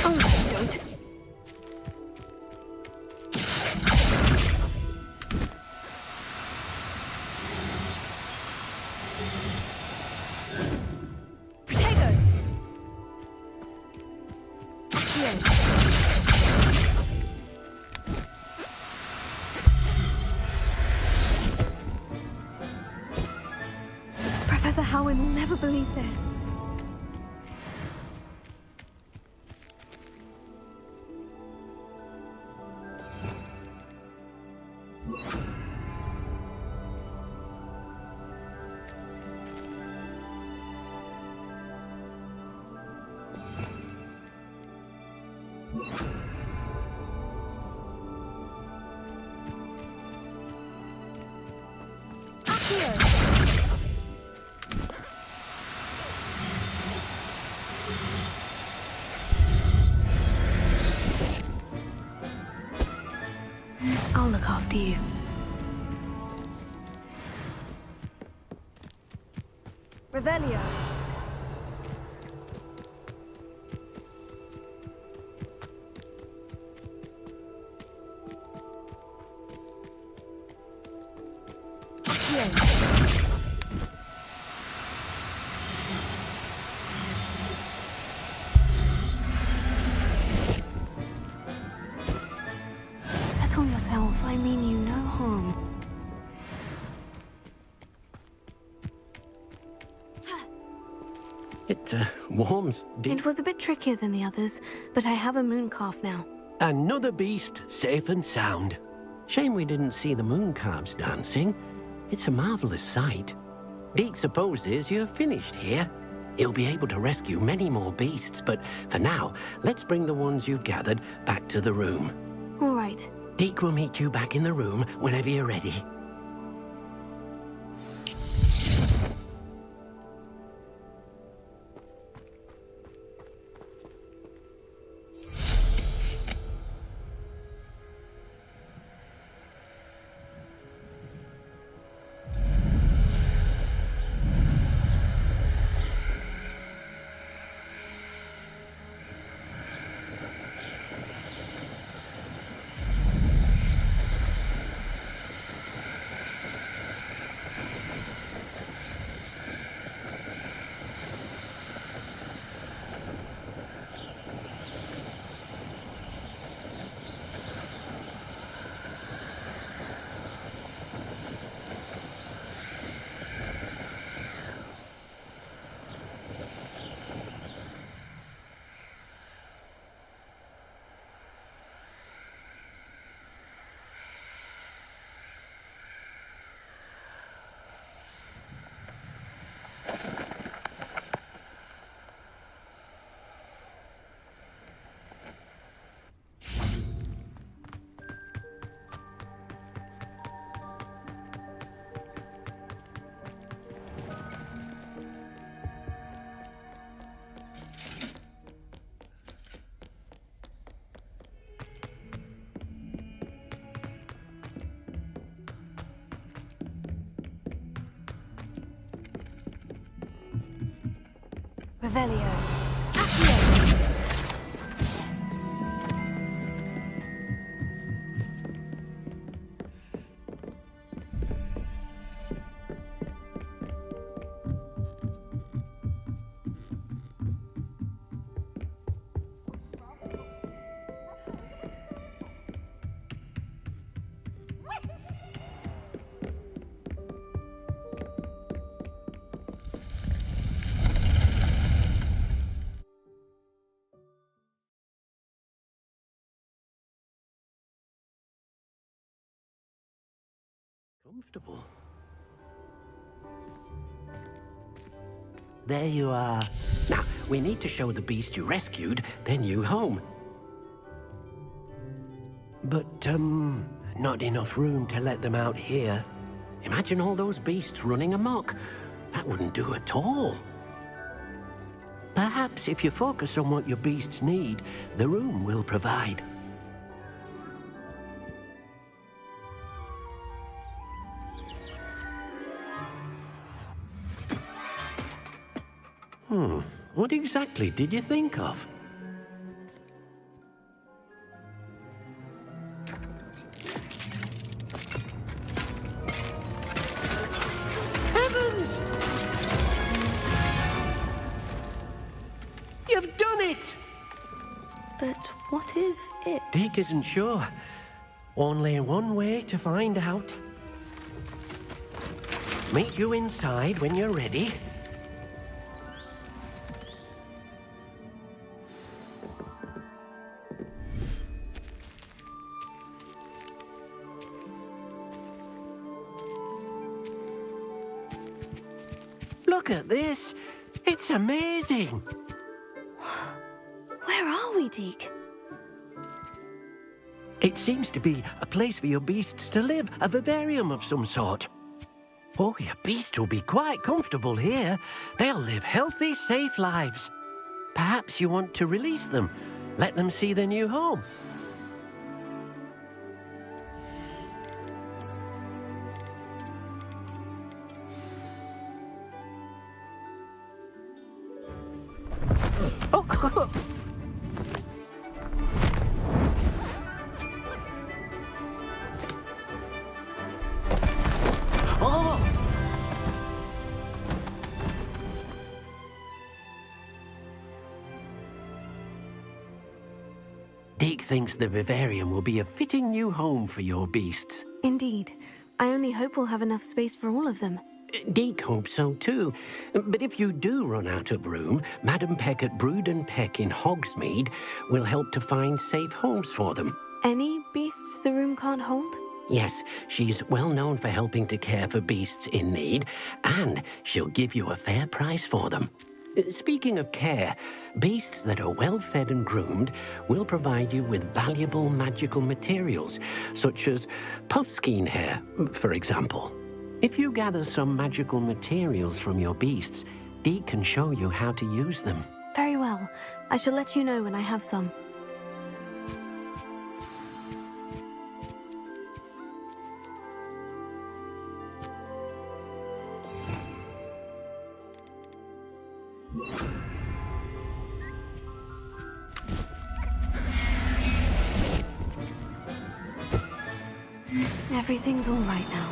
Oh, no, don't. Protego! Professor Howard will never believe this. I'll look after you. Revelio. Settle yourself. I mean you no harm. It warms deep. It was a bit trickier than the others, but I have a moon calf now. Another beast, safe and sound. Shame we didn't see the moon calves dancing. It's a marvelous sight. Deke supposes you're finished here. He'll be able to rescue many more beasts, but for now, let's bring the ones you've gathered back to the room. All right. Deke will meet you back in the room whenever you're ready. Revelio. Comfortable. There you are. Now, we need to show the beast you rescued their new home. But, not enough room to let them out here. Imagine all those beasts running amok. That wouldn't do at all. Perhaps if you focus on what your beasts need, the room will provide. What exactly did you think of? Heavens! You've done it! But what is it? Deke isn't sure. Only one way to find out. Meet you inside when you're ready. Look at this. It's amazing. Where are we, Deke? It seems to be a place for your beasts to live, a vivarium of some sort. Oh, your beasts will be quite comfortable here. They'll live healthy, safe lives. Perhaps you want to release them, let them see their new home. Deke thinks the vivarium will be a fitting new home for your beasts. Indeed. I only hope we'll have enough space for all of them. Deke hopes so too. But if you do run out of room, Madam Peck at Brood and Peck in Hogsmeade will help to find safe homes for them. Any beasts the room can't hold? Yes, she's well known for helping to care for beasts in need, and she'll give you a fair price for them. Speaking of care, beasts that are well fed and groomed will provide you with valuable magical materials, such as puffskein hair, for example. If you gather some magical materials from your beasts, Deke can show you how to use them. Very well. I shall let you know when I have some. Everything's all right now.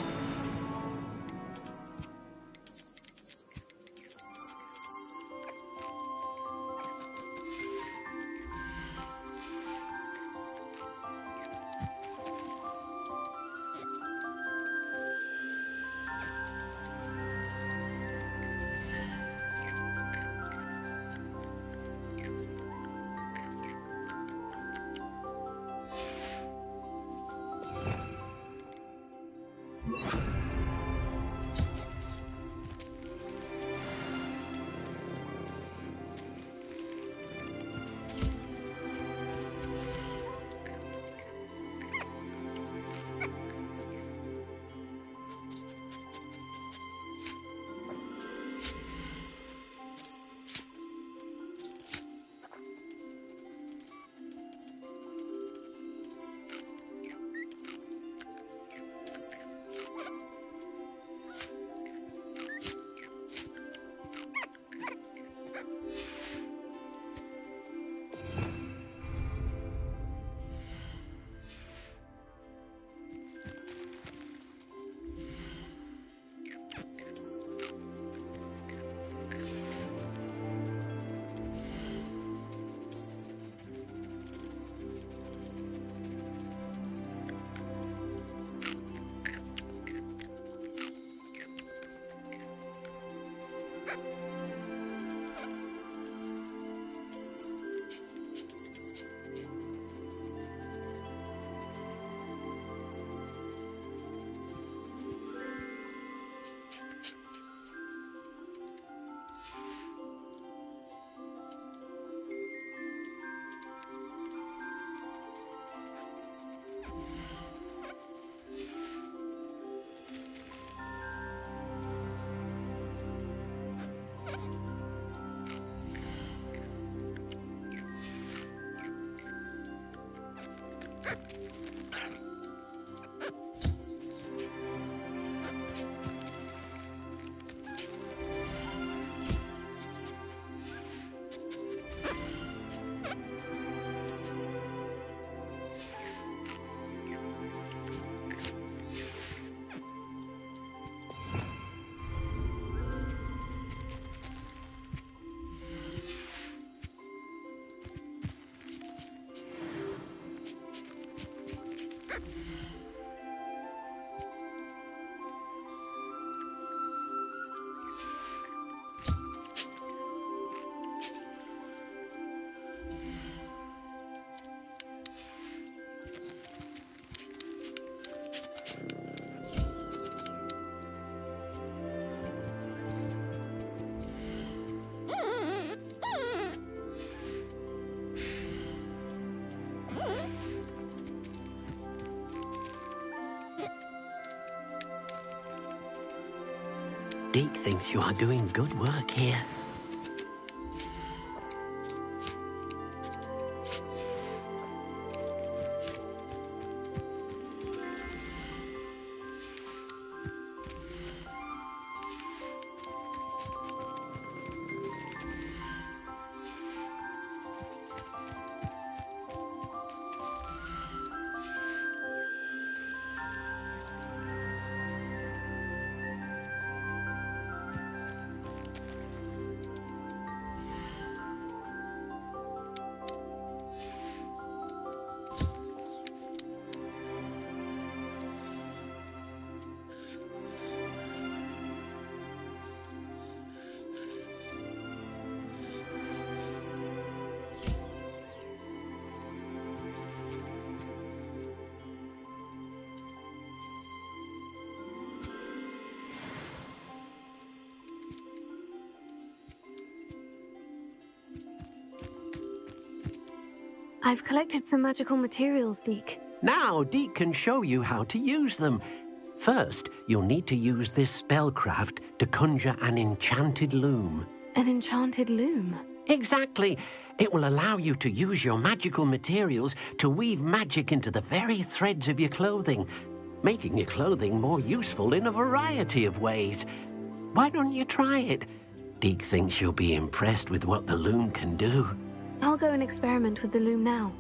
Deke thinks you are doing good work here. I've collected some magical materials, Deke. Now, Deke can show you how to use them. First, you'll need to use this spellcraft to conjure an enchanted loom. An enchanted loom? Exactly. It will allow you to use your magical materials to weave magic into the very threads of your clothing, making your clothing more useful in a variety of ways. Why don't you try it? Deke thinks you'll be impressed with what the loom can do. I'll go and experiment with the loom now.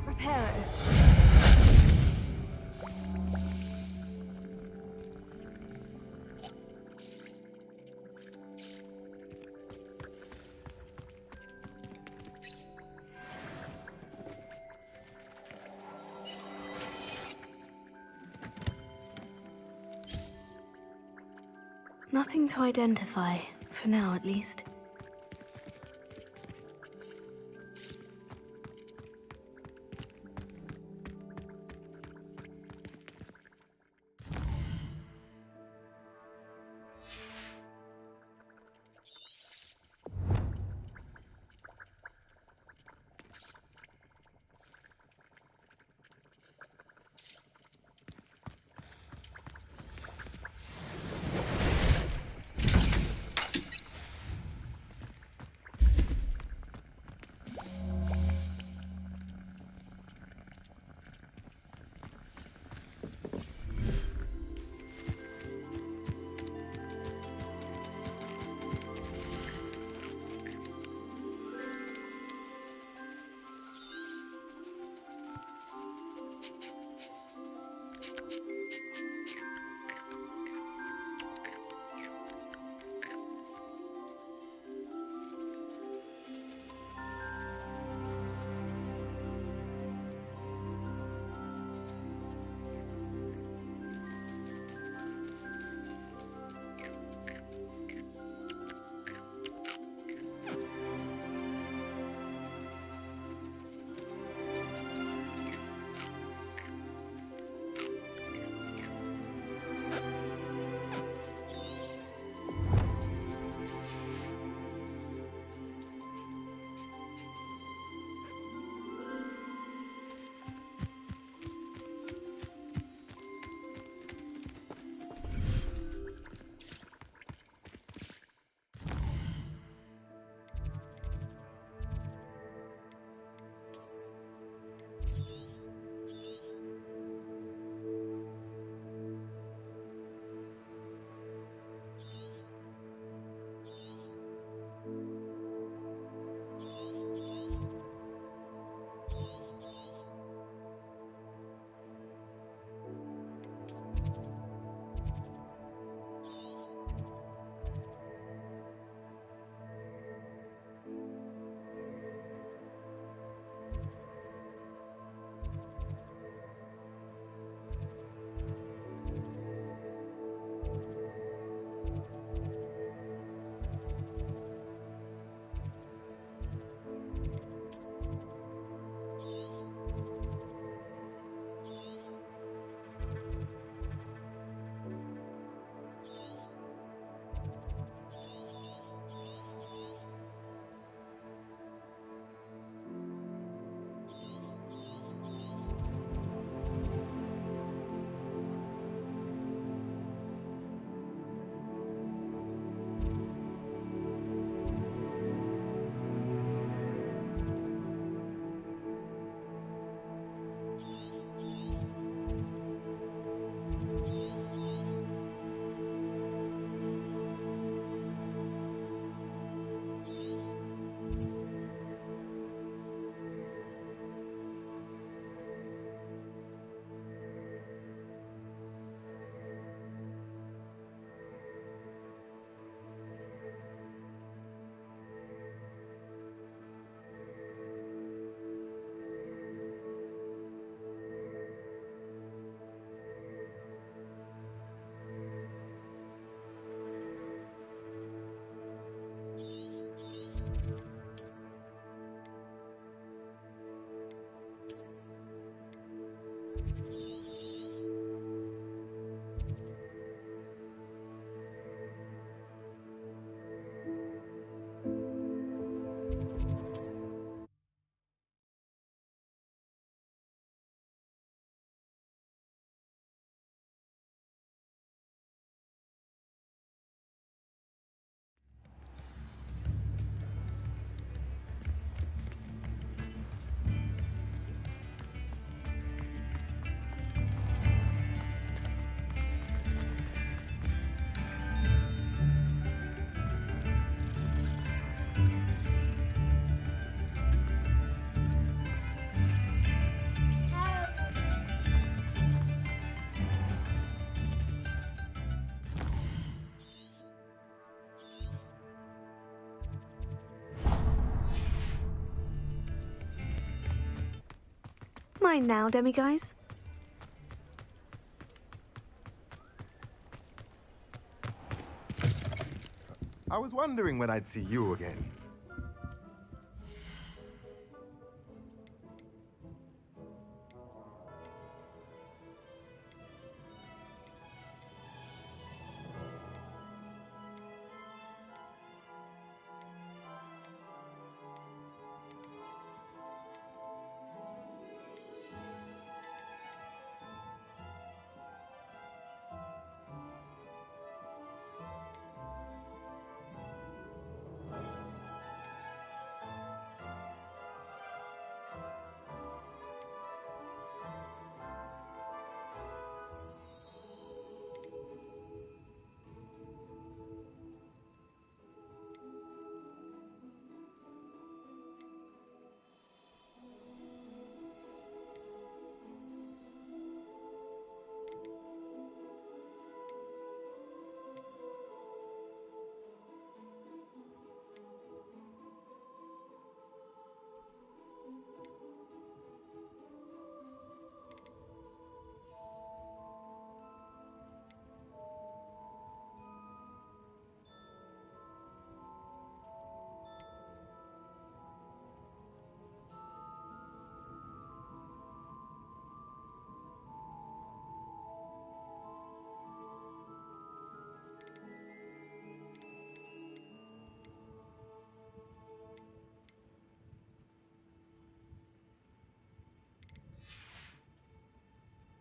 Reparo. Nothing to identify, for now at least. Mine now, demiguys. I was wondering when I'd see you again.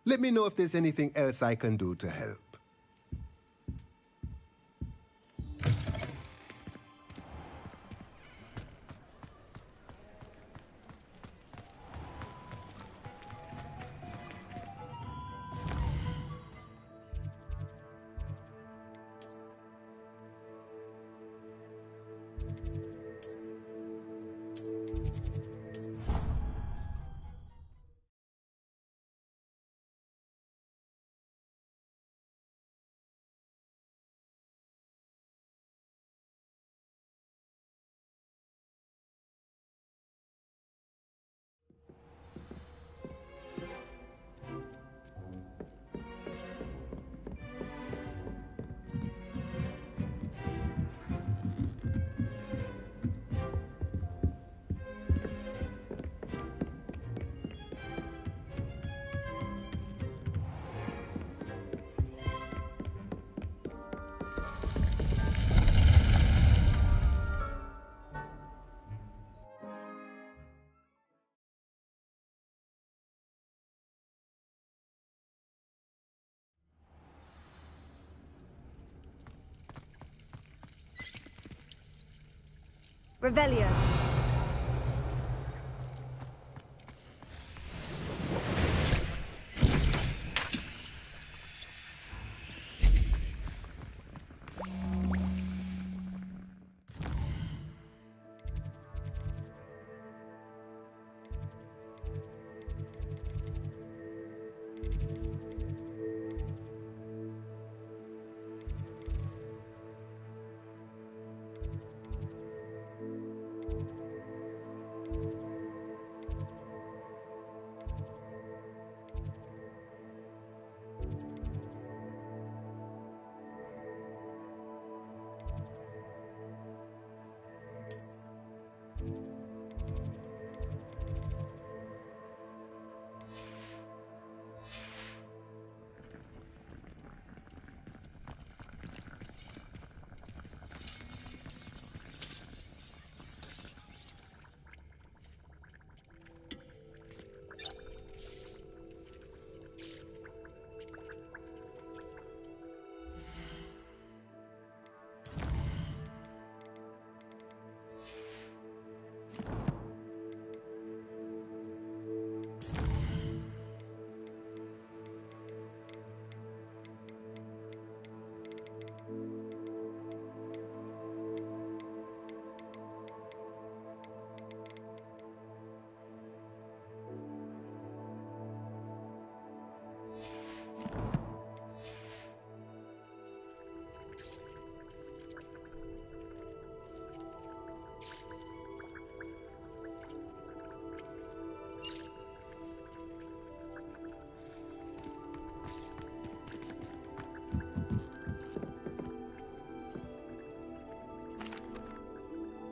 Let me know if there's anything else I can do to help. Revelio.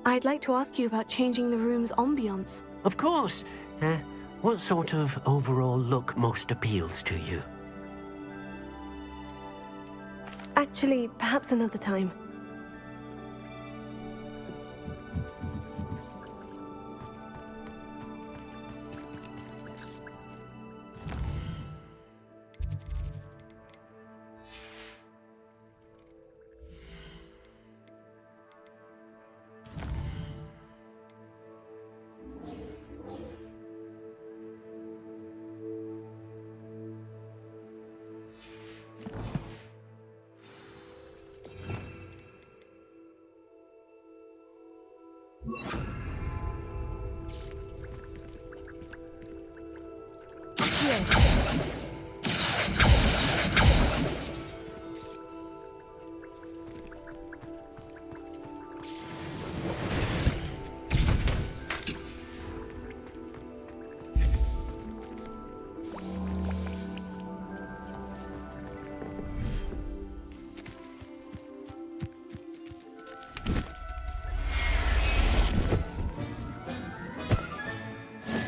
I'd like to ask you about changing the room's ambiance. Of course. What sort of overall look most appeals to you? Actually, perhaps another time.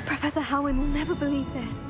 Professor Howin will never believe this.